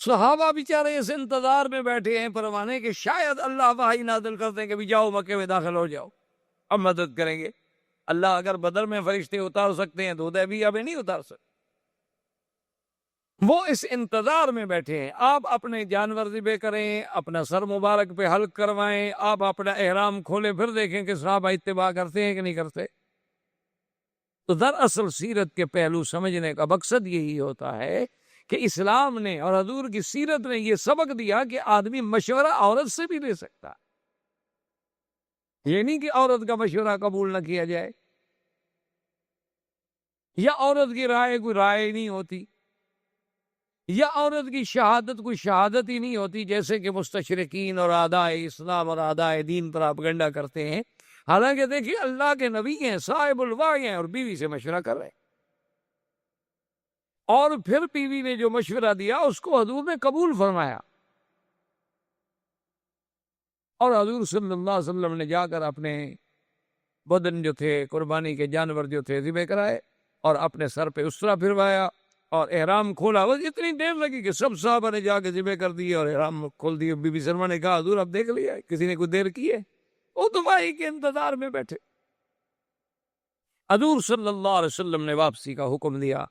صحابہ بیچارے اس انتظار میں بیٹھے ہیں پروانے کہ شاید اللہ وحی نازل کرتے ہیں کہ بھی جاؤ مکے میں داخل ہو جاؤ، اب مدد کریں گے۔ اللہ اگر بدر میں فرشتے اتار سکتے ہیں تو حدیبیہ میں نہیں اتار سکتے۔ وہ اس انتظار میں بیٹھے ہیں، آپ اپنے جانور ذبح کریں، اپنا سر مبارک پہ حلق کروائیں، آپ اپنا احرام کھولیں، پھر دیکھیں کہ صحابہ اتباع کرتے ہیں کہ نہیں کرتے۔ تو دراصل سیرت کے پہلو سمجھنے کا مقصد یہی ہوتا ہے کہ اسلام نے اور حضور کی سیرت نے یہ سبق دیا کہ آدمی مشورہ عورت سے بھی لے سکتا ہے، یہ نہیں کہ عورت کا مشورہ قبول نہ کیا جائے، یا عورت کی رائے کوئی رائے نہیں ہوتی، یا عورت کی شہادت کوئی شہادت ہی نہیں ہوتی، جیسے کہ مستشرقین اور اعدائے اسلام اور اعدائے دین پراپگنڈا کرتے ہیں۔ حالانکہ دیکھیے اللہ کے نبی ہیں، صاحب الوحی ہیں، اور بیوی سے مشورہ کر رہے ہیں، اور پھر بیوی نے جو مشورہ دیا اس کو حضور نے قبول فرمایا، اور حضور صلی اللہ علیہ وسلم نے جا کر اپنے بدن جو تھے، قربانی کے جانور جو تھے ذبح کرائے، اور اپنے سر پہ اسرا پھروایا اور احرام کھولا۔ بس اتنی دیر لگی کہ سب صحابہ نے جا کے ذبح کر دیے اور احرام کھول دیے۔ بی بی سلمہ نے کہا حضور اب دیکھ لیا، کسی نے کوئی دیر کی ہے؟ وہ تو بھائی کے انتظار میں بیٹھے۔ حضور صلی اللہ علیہ وسلم نے واپسی کا حکم دیا۔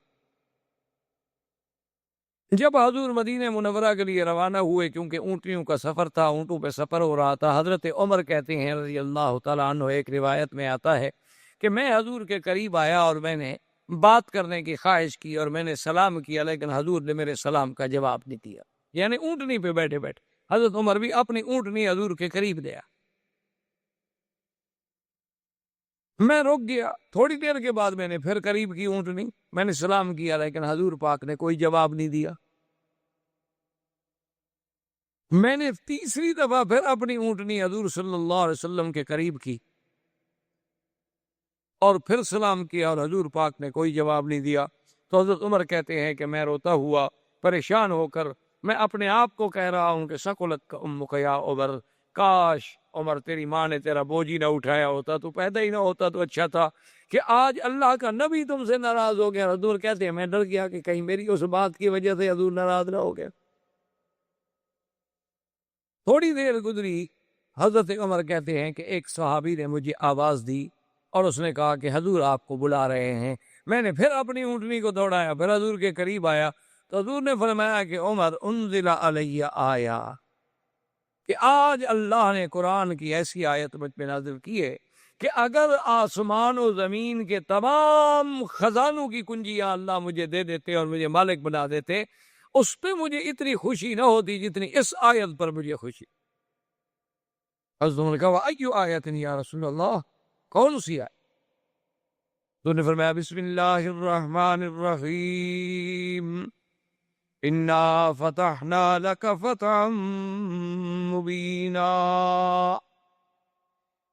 جب حضور مدینہ منورہ کے لیے روانہ ہوئے، کیونکہ اونٹیوں کا سفر تھا، اونٹوں پہ سفر ہو رہا تھا، حضرت عمر کہتے ہیں رضی اللہ تعالیٰ عنہ، ایک روایت میں آتا ہے کہ میں حضور کے قریب آیا اور میں نے بات کرنے کی خواہش کی اور میں نے سلام کیا، لیکن حضور نے میرے سلام کا جواب نہیں دیا، یعنی اونٹنی پہ بیٹھے بیٹھے حضرت عمر بھی اپنی اونٹنی حضور کے قریب دیا۔ میں رک گیا، تھوڑی دیر کے بعد میں نے پھر قریب کی اونٹنی، میں نے سلام کیا، لیکن حضور پاک نے کوئی جواب نہیں دیا۔ میں نے تیسری دفعہ پھر اپنی اونٹنی حضور صلی اللہ علیہ وسلم کے قریب کی اور پھر سلام کیا، اور حضور پاک نے کوئی جواب نہیں دیا۔ تو حضرت عمر کہتے ہیں کہ میں روتا ہوا پریشان ہو کر میں اپنے آپ کو کہہ رہا ہوں کہ ثقلت کا امک یا عمر، کاش عمر تیری ماں نے تیرا بوجھ ہی نہ اٹھایا ہوتا، تو پیدا ہی نہ ہوتا تو اچھا تھا، کہ آج اللہ کا نبی تم سے ناراض ہو گیا۔ حضور کہتے ہیں میں ڈر گیا کہ کہیں میری اس بات کی وجہ سے حضور ناراض نہ ہو گیا۔ تھوڑی دیر گزری، حضرت عمر کہتے ہیں کہ ایک صحابی نے مجھے آواز دی اور اس نے کہا کہ حضور آپ کو بلا رہے ہیں۔ میں نے پھر اپنی اونٹنی کو دوڑایا، پھر حضور کے قریب آیا تو حضور نے فرمایا کہ عمر انزل علیہ آیا، کہ آج اللہ نے قرآن کی ایسی آیت مجھ پہ نازل کی ہے کہ اگر آسمان و زمین کے تمام خزانوں کی کنجیاں اللہ مجھے دے دیتے اور مجھے مالک بنا دیتے، اس پہ مجھے اتنی خوشی نہ ہوتی جتنی اس آیت پر مجھے خوشی۔ حضرت نے کہا ایو آیت یا رسول اللہ، کون سی آیت؟ تو نے فرمایا بسم اللہ الرحمن الرحیم انا فتحنا لک فتحا مبینا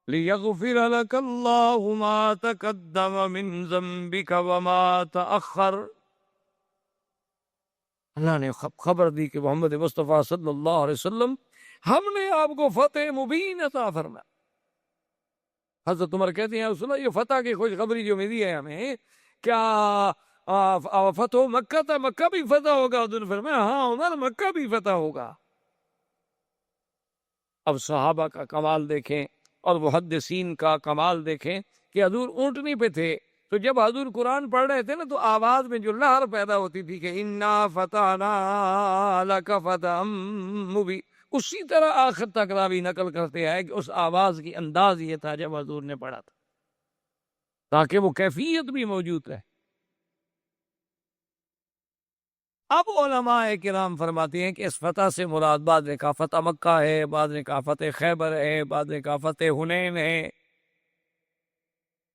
لیغفر لک اللہ ما تقدم من ذنبک وما تأخر۔ اللہ نے خبر دی کہ محمد مصطفیٰ صلی اللہ علیہ وسلم ہم نے آپ کو فتح مبین عطا فرمایا۔ حضرت عمر کہتے ہیں رسول اللہ یہ فتح کی خوشخبری جو ملی ہے ہمیں، کیا فتح مکہ تھا، مکہ بھی فتح ہوگا؟ حضور نے فرمایا ہاں عمر مکہ بھی فتح ہوگا۔ اب صحابہ کا کمال دیکھیں اور محدثین کا کمال دیکھیں کہ حضور اونٹنی پہ تھے، تو جب حضور قرآن پڑھ رہے تھے نا تو آواز میں جو لہر پیدا ہوتی تھی کہ انا فتحنا لک فتحا مبینا، اسی طرح آخر تک راوی نقل کرتے ہیں کہ اس آواز کی انداز یہ تھا جب حضور نے پڑھا تھا، تاکہ وہ کیفیت بھی موجود رہے۔ اب علماء کرام فرماتے ہیں کہ اس فتح سے مراد بعض نے کہا فتح مکہ ہے، بعض نے کہا فتح خیبر ہے، بعض نے کہا فتح حنین ہے،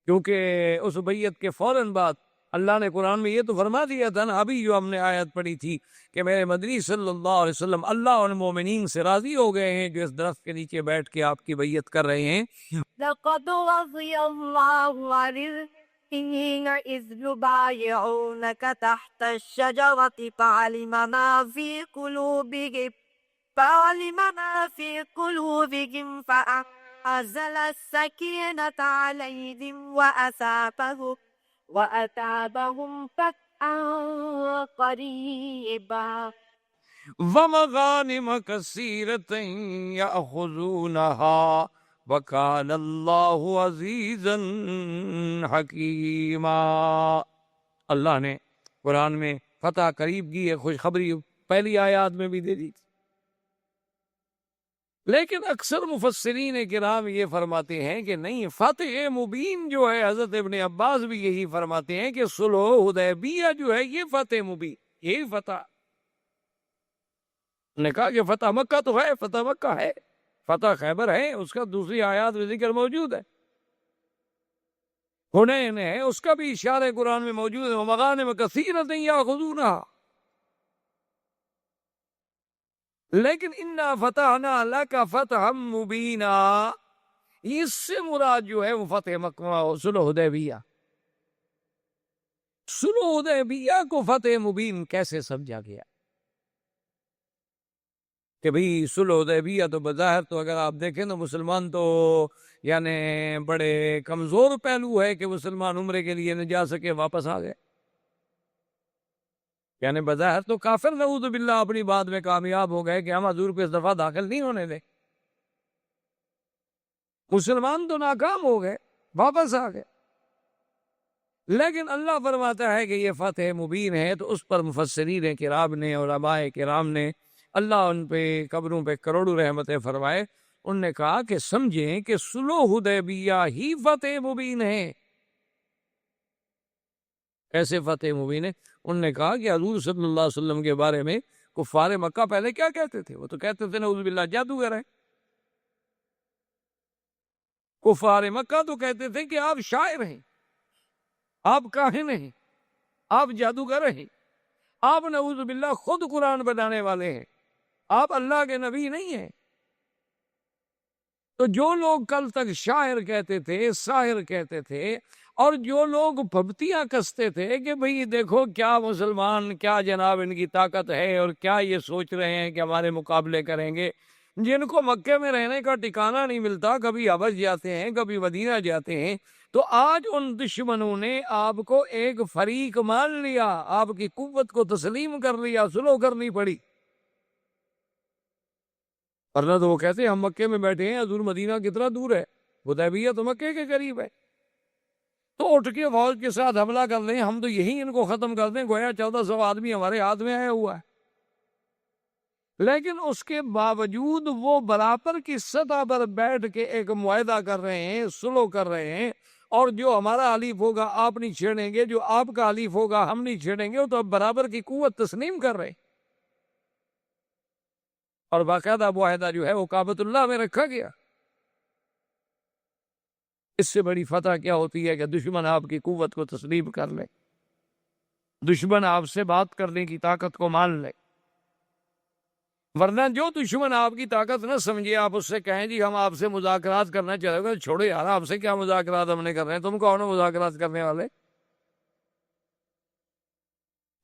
کیونکہ اس بیعت کے فوراً بعد اللہ نے قرآن میں یہ تو فرما دیا تھا نا، ابھی جو ہم نے آیت پڑھی تھی کہ میرے مدنی صلی اللہ علیہ وسلم اللہ اور مومنین سے راضی ہو گئے ہیں جو اس درخت کے نیچے بیٹھ کے آپ کی بیعت کر رہے ہیں۔ لقد رضي الله عن المؤمنين إذ يبايعونك تحت الشجرة فعلم ما في قلوبهم فأنزل السكينة عليهم وأثابهم فتحا قريبا وَمَغَانِمَ كَثِيرَةً يَأْخُذُونَهَا وَكَانَ اللَّهُ عَزِيزًا حَكِيمًا۔ اللہ نے قرآن میں فتح قریب کی ہے خوشخبری پہلی آیات میں بھی دے دی تھی، لیکن اکثر مفسرین کرام یہ فرماتے ہیں کہ نہیں، فتح مبین جو ہے حضرت ابن عباس بھی یہی فرماتے ہیں کہ صلح حدیبیہ جو ہے یہ فتح مبین، یہی فتح نے کہا کہ فتح مکہ تو ہے، فتح مکہ ہے، فتح خیبر ہے، اس کا دوسری آیات میں ذکر موجود ہے، حنین ہے، اس کا بھی اشارہ قرآن میں موجود ہے، وَمَغَانِمَ كَثِيرَةً يَأْخُذُونَهَا، لیکن انا فتحنا لک فتحا مبینا، اس سے مراد جو ہے وہ فتح مکہ صلح حدیبیہ۔ صلح حدیبیہ کو فتح مبین کیسے سمجھا گیا کہ بھئی صلح حدیبیہ تو بظاہر تو اگر آپ دیکھیں تو مسلمان تو یعنی بڑے کمزور پہلو ہے کہ مسلمان عمرے کے لیے نہ جا سکے، واپس آ گئے، یعنی بظاہر تو کافر نعوذ باللہ اپنی بات میں کامیاب ہو گئے کہ ہم حضور کو اس دفعہ داخل نہیں ہونے دیں، مسلمان تو ناکام ہو گئے، واپس آ گئے، لیکن اللہ فرماتا ہے کہ یہ فتح مبین ہے، تو اس پر مفسرین کرام نے اور علماء کرام نے اللہ ان پہ قبروں پہ کروڑوں رحمتیں فرمائے، ان نے کہا کہ سمجھیں کہ صلح حدیبیہ ہی فتح مبین ہے۔ کیسے فتح مبین ہے؟ انہوں نے کہا کہ حضور صلی اللہ علیہ وسلم کے بارے میں کفار مکہ پہلے کیا کہتے تھے؟ وہ تو کہتے تھے نعوذ باللہ جادوگر ہیں، کفار مکہ تو کہتے تھے کہ آپ شاعر ہیں، آپ کاہن ہیں، آپ جادوگر ہیں، آپ نعوذ باللہ خود قرآن بنانے والے ہیں، آپ اللہ کے نبی نہیں ہیں۔ تو جو لوگ کل تک شاعر کہتے تھے، ساحر کہتے تھے، اور جو لوگ پھپتیاں کستے تھے کہ بھئی دیکھو کیا مسلمان، کیا جناب ان کی طاقت ہے، اور کیا یہ سوچ رہے ہیں کہ ہمارے مقابلے کریں گے، جن کو مکے میں رہنے کا ٹھکانہ نہیں ملتا، کبھی حبش جاتے ہیں، کبھی مدینہ جاتے ہیں، تو آج ان دشمنوں نے آپ کو ایک فریق مان لیا، آپ کی قوت کو تسلیم کر لیا، سلو کرنی پڑی، ورنہ تو وہ کہتے ہیں ہم مکے میں بیٹھے ہیں، حضور مدینہ کتنا دور ہے، حدیبیہ تو مکے کے قریب ہے، تو اٹھ کے فوج کے ساتھ حملہ کر لیں، ہم تو یہی ان کو ختم کر دیں، گویا 1400 آدمی ہمارے ہاتھ میں آیا ہوا ہے۔ لیکن اس کے باوجود وہ برابر کی سطح پر بیٹھ کے ایک معاہدہ کر رہے ہیں، سلو کر رہے ہیں، اور جو ہمارا حلیف ہوگا آپ نہیں چھیڑیں گے، جو آپ کا حلیف ہوگا ہم نہیں چھیڑیں گے، تو اب برابر کی قوت تسلیم کر رہے ہیں، اور باقاعدہ معاہدہ جو ہے وہ کعبۃ اللہ میں رکھا گیا۔ اس سے بڑی فتح کیا ہوتی ہے کہ دشمن آپ کی قوت کو تسلیم کر لے، دشمن آپ سے بات کرنے کی طاقت کو مان لے، ورنہ جو دشمن آپ کی طاقت نہ سمجھے، آپ اس سے کہیں جی ہم آپ سے مذاکرات کرنا چاہتے ہیں، چھوڑو یار آپ سے کیا مذاکرات ہم نے کر رہے ہیں، تم کون ہو مذاکرات کرنے والے؟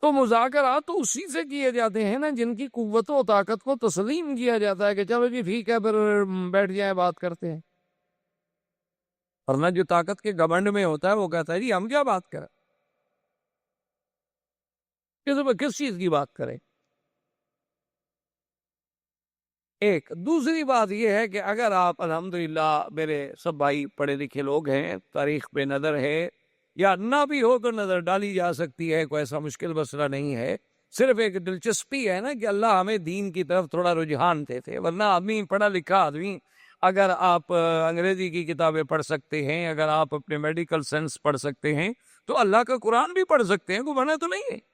تو مذاکرات تو اسی سے کیے جاتے ہیں نا جن کی قوت و طاقت کو تسلیم کیا جاتا ہے کہ چلو جی ٹھیک ہے پھر بیٹھ جائیں بات کرتے ہیں، ورنہ جو طاقت کے گھمنڈ میں ہوتا ہے وہ کہتا ہے جی ہم کیا بات کریں، کس چیز کی بات کریں۔ ایک دوسری بات یہ ہے کہ اگر آپ الحمدللہ میرے سب بھائی پڑھے لکھے لوگ ہیں، تاریخ پہ نظر ہے، یا نہ بھی ہو تو نظر ڈالی جا سکتی ہے، کوئی ایسا مشکل مسئلہ نہیں ہے، صرف ایک دلچسپی ہے نا کہ اللہ ہمیں دین کی طرف تھوڑا رجحان دیتے، ورنہ آدمی پڑھا لکھا آدمی، اگر آپ انگریزی کی کتابیں پڑھ سکتے ہیں، اگر آپ اپنے میڈیکل سائنس پڑھ سکتے ہیں، تو اللہ کا قرآن بھی پڑھ سکتے ہیں، کوئی منع تو نہیں ہے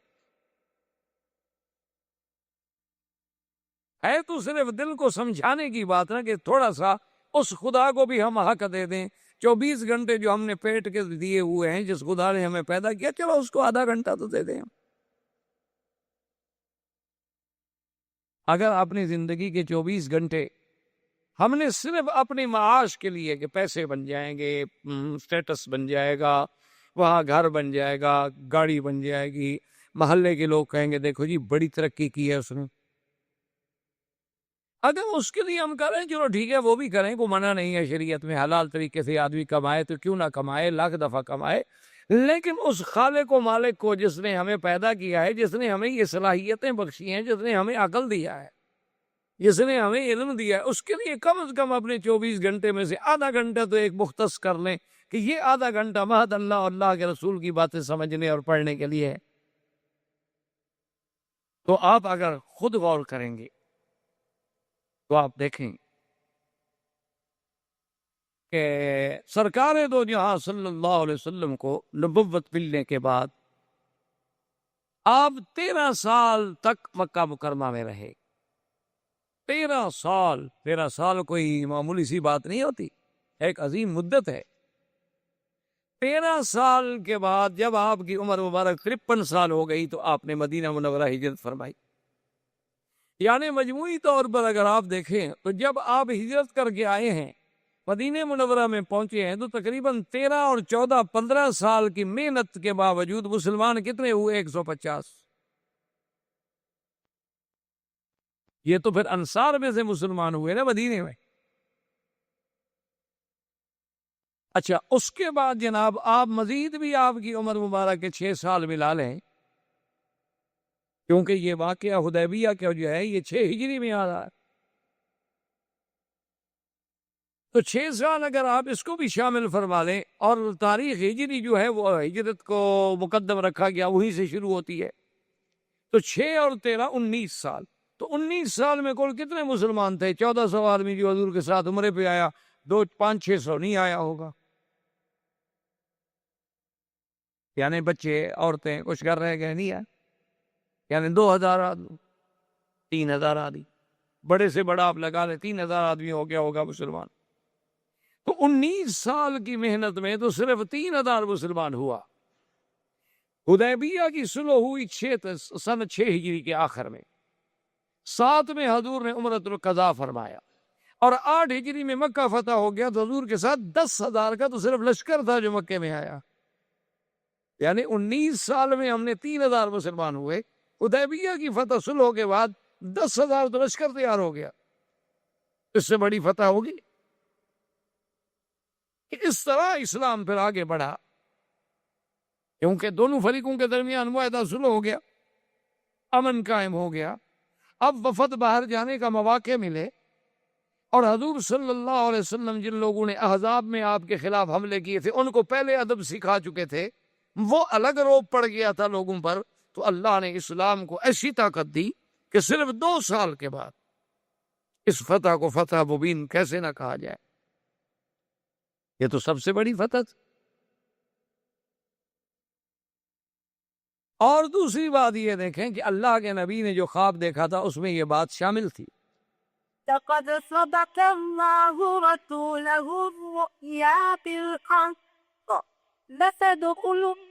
تو صرف دل کو سمجھانے کی بات ہے کہ تھوڑا سا اس خدا کو بھی ہم حق دے دیں، 24 گھنٹے جو ہم نے پیٹ کے دیے ہوئے ہیں، جس خدا نے ہمیں پیدا کیا، چلو اس کو آدھا گھنٹہ تو دے دیں۔ اگر اپنی زندگی کے 24 گھنٹے ہم نے صرف اپنی معاش کے لیے کہ پیسے بن جائیں گے، سٹیٹس بن جائے گا، وہاں گھر بن جائے گا، گاڑی بن جائے گی، محلے کے لوگ کہیں گے دیکھو جی بڑی ترقی کی ہے اس نے، اگر اس کے لیے ہم کریں چلو ٹھیک ہے وہ بھی کریں، کوئی منع نہیں ہے شریعت میں، حلال طریقے سے آدمی کمائے تو کیوں نہ کمائے، لاکھ دفعہ کمائے، لیکن اس خالق و مالک کو جس نے ہمیں پیدا کیا ہے، جس نے ہمیں یہ صلاحیتیں بخشی ہیں، جس نے ہمیں عقل دیا ہے، جس نے ہمیں علم دیا ہے، اس کے لیے کم از کم اپنے 24 گھنٹے میں سے آدھا گھنٹہ تو ایک مختص کر لیں کہ یہ آدھا گھنٹہ محض اللہ اور اللہ کے رسول کی باتیں سمجھنے اور پڑھنے کے لیے ہے۔ تو آپ اگر خود غور کریں گے تو آپ دیکھیں کہ سرکار دو جہاں صلی اللہ علیہ وسلم کو نبوت ملنے کے بعد آپ 13 سال تک مکہ مکرمہ میں رہے۔ 13 سال کوئی معمولی سی بات نہیں ہوتی، ایک عظیم مدت ہے۔ 13 سال کے بعد جب آپ کی عمر مبارک 53 سال ہو گئی تو آپ نے مدینہ منورہ ہجرت فرمائی۔ یعنی مجموعی طور پر اگر آپ دیکھیں تو جب آپ ہجرت کر کے آئے ہیں، مدینہ منورہ میں پہنچے ہیں، تو تقریباً 13 اور 14 15 سال کی محنت کے باوجود مسلمان کتنے ہوئے؟ 150۔ یہ تو پھر انصار میں سے مسلمان ہوئے نا مدینے میں۔ اچھا اس کے بعد جناب آپ مزید بھی آپ کی عمر مبارک کے 6 سال ملا لیں، کیونکہ یہ واقعہ حدیبیہ کا جو ہے یہ 6 ہجری میں آ رہا ہے، تو 6 سال اگر آپ اس کو بھی شامل فرما لیں، اور تاریخ ہجری جو ہے وہ ہجرت کو مقدم رکھا گیا، وہیں سے شروع ہوتی ہے، تو 6 اور 13 19 سال، تو 19 سال میں کل کتنے مسلمان تھے؟ 1400 آدمی جو حضور کے ساتھ عمرے پہ آیا، 500-600 نہیں آیا ہوگا، یعنی بچے عورتیں کچھ کر رہے گئے نہیں ہے، یعنی 2000 آدمی، 3000 آدمی، بڑے سے بڑا آپ لگا لیں 3000 آدمی ہو گیا ہوگا مسلمان، تو 19 سال کی محنت میں تو صرف 3000 مسلمان ہوا۔ حدیبیہ کی صلح ہوئی سن 6 ہجری کے آخر میں، 7 میں حضور نے عمرۃ القضاء فرمایا۔ اور 8 ہجری میں مکہ فتح ہو گیا تو حضور کے ساتھ 10,000 کا تو صرف لشکر تھا جو مکے میں آیا، یعنی 19 سال میں ہم نے 3,000 مسلمان ہوئے۔ حدیبیہ کی فتح صلح کے بعد 10,000 تو لشکر تیار ہو گیا، اس سے بڑی فتح ہوگی؟ اس طرح اسلام پھر آگے بڑھا، کیونکہ دونوں فریقوں کے درمیان معاہدہ صلح ہو گیا، امن قائم ہو گیا۔ اب وفد باہر جانے کا مواقع ملے، اور حضور صلی اللہ علیہ وسلم جن لوگوں نے احزاب میں آپ کے خلاف حملے کیے تھے ان کو پہلے ادب سکھا چکے تھے، وہ الگ روب پڑ گیا تھا لوگوں پر، تو اللہ نے اسلام کو ایسی طاقت دی کہ صرف 2 سال کے بعد اس فتح کو فتح مبین کیسے نہ کہا جائے۔ یہ تو سب سے بڑی فتح تھی۔ اور دوسری بات یہ دیکھیں کہ اللہ کے نبی نے جو خواب دیکھا تھا اس میں یہ بات شامل تھی، لقد صدق الله رسوله الرؤيا بالحق لتدخلن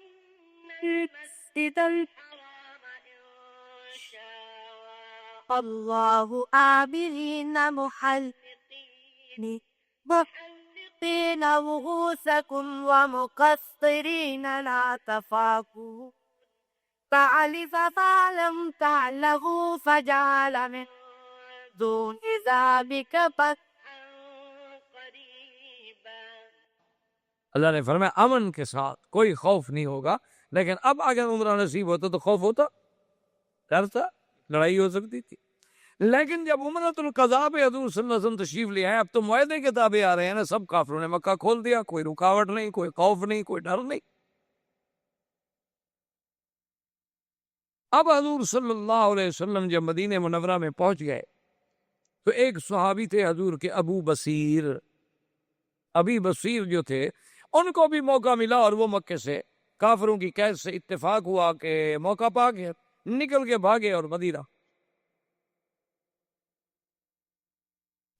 المسجد الحرام إن شاء الله آمنين محلقين رؤوسكم ومقصرين لا تخافون فعلم ما لم تعلموا فجعل من دون ذلك فتحا قريبا۔ اللہ نے فرمایا امن کے ساتھ، کوئی خوف نہیں ہوگا۔ لیکن اب اگر عمرہ نصیب ہوتا تو خوف ہوتا، ڈر تھا، لڑائی ہو سکتی تھی۔ لیکن جب عمرۃ القضاء پہ حضور صلی اللہ علیہ وسلم تشریف لے آئے، اب تو معاہدے کے تابع آ رہے ہیں نا، سب کافروں نے مکہ کھول دیا، کوئی رکاوٹ نہیں، کوئی خوف نہیں، کوئی ڈر نہیں۔ اب حضور صلی اللہ علیہ وسلم جب مدینہ منورہ میں پہنچ گئے تو ایک صحابی تھے حضور کے ابو بصیر جو تھے، ان کو بھی موقع ملا، اور وہ مکے سے کافروں کی قید سے اتفاق ہوا کہ موقع پا کے نکل کے بھاگے اور مدینہ۔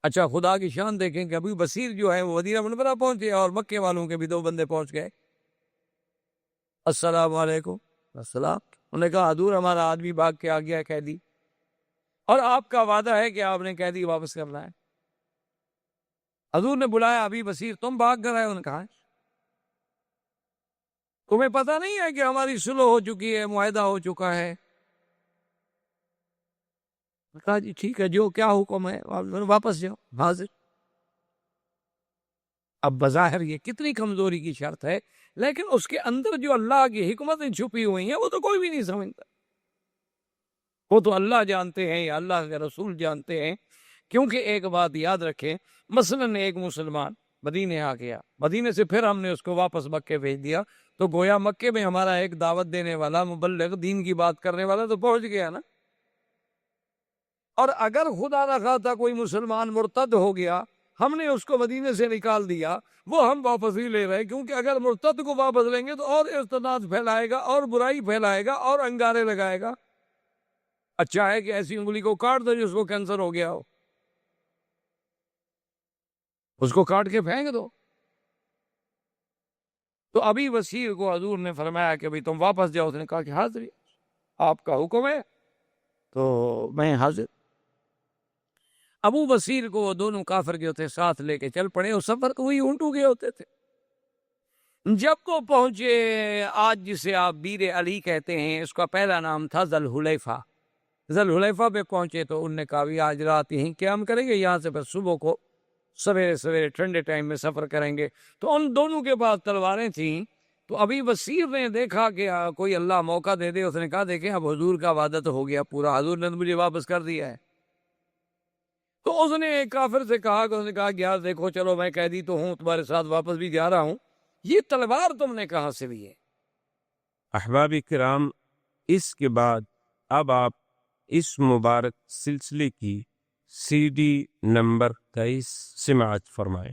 اچھا، خدا کی شان دیکھیں کہ ابو بصیر جو ہے وہ مدینہ منورہ پہنچے اور مکے والوں کے بھی 2 بندے پہنچ گئے۔ السلام علیکم۔ السلام۔ انہوں نے کہا حضور ہمارا آدمی بھاگ کے آ گیا قیدی، اور آپ کا وعدہ ہے کہ آپ نے قیدی واپس کرنا ہے۔ حضور نے بلایا ابی بصیر، تم بھاگ کر آئے؟ انہوں نے کہا تمہیں پتہ نہیں ہے کہ ہماری صلح ہو چکی ہے، معاہدہ ہو چکا ہے؟ کہا جی ٹھیک ہے، جو کیا حکم ہے واپس جاؤ، حاضر۔ اب بظاہر یہ کتنی کمزوری کی شرط ہے، لیکن اس کے اندر جو اللہ کی حکمتیں چھپی ہوئی ہیں وہ تو کوئی بھی نہیں سمجھتا، وہ تو اللہ جانتے ہیں یا اللہ کے رسول جانتے ہیں۔ کیونکہ ایک بات یاد رکھیں، مثلا ایک مسلمان مدینے آ گیا، مدینے سے پھر ہم نے اس کو واپس مکے بھیج دیا، تو گویا مکے میں ہمارا ایک دعوت دینے والا، مبلغ، دین کی بات کرنے والا تو پہنچ گیا نا۔ اور اگر خدا نہ خواستہ کوئی مسلمان مرتد ہو گیا، ہم نے اس کو مدینے سے نکال دیا، وہ ہم واپس ہی لے رہے، کیونکہ اگر مرتد کو واپس لیں گے تو اور ارتداد پھیلائے گا، اور برائی پھیلائے گا، اور انگارے لگائے گا۔ اچھا ہے کہ ایسی انگلی کو کاٹ دو جس کو کینسر ہو گیا ہو، اس کو کاٹ کے پھینک دو۔ تو ابھی بصیر کو حضور نے فرمایا کہ بھئی تم واپس جاؤ، اس نے کہا کہ حاضر، آپ کا حکم ہے تو میں حاضر۔ ابو بصیر کو وہ دونوں کافر کے ہوتے ساتھ لے کے چل پڑے، اور سفر تو وہی اونٹوں کے ہوتے تھے۔ جب وہ پہنچے آج جسے آپ بیر علی کہتے ہیں، اس کا پہلا نام تھا ذوالحلیفہ۔ ذوالحلیفہ پہ پہنچے تو انہوں نے کہا بھی آج رات یہیں قیام کریں گے، یہاں سے پھر صبح کو سویرے سویرے ٹھنڈے ٹائم میں سفر کریں گے۔ تو ان دونوں کے پاس تلواریں تھیں، تو ابھی بصیر نے دیکھا کہ کوئی اللہ موقع دے دے، اس نے کہا دیکھیں اب حضور کا وعدہ تو ہو گیا پورا، حضور نے مجھے واپس کر دیا ہے۔ تو اس نے ایک کافر سے کہا کہ اس نے کہا کہ یار دیکھو چلو میں قیدی تو ہوں، تمہارے ساتھ واپس بھی جا رہا ہوں، یہ تلوار تم نے کہاں سے لی ہے؟ احباب کرام، اس کے بعد اب آپ اس مبارک سلسلے کی CD نمبر 23 سماعت فرمائیں۔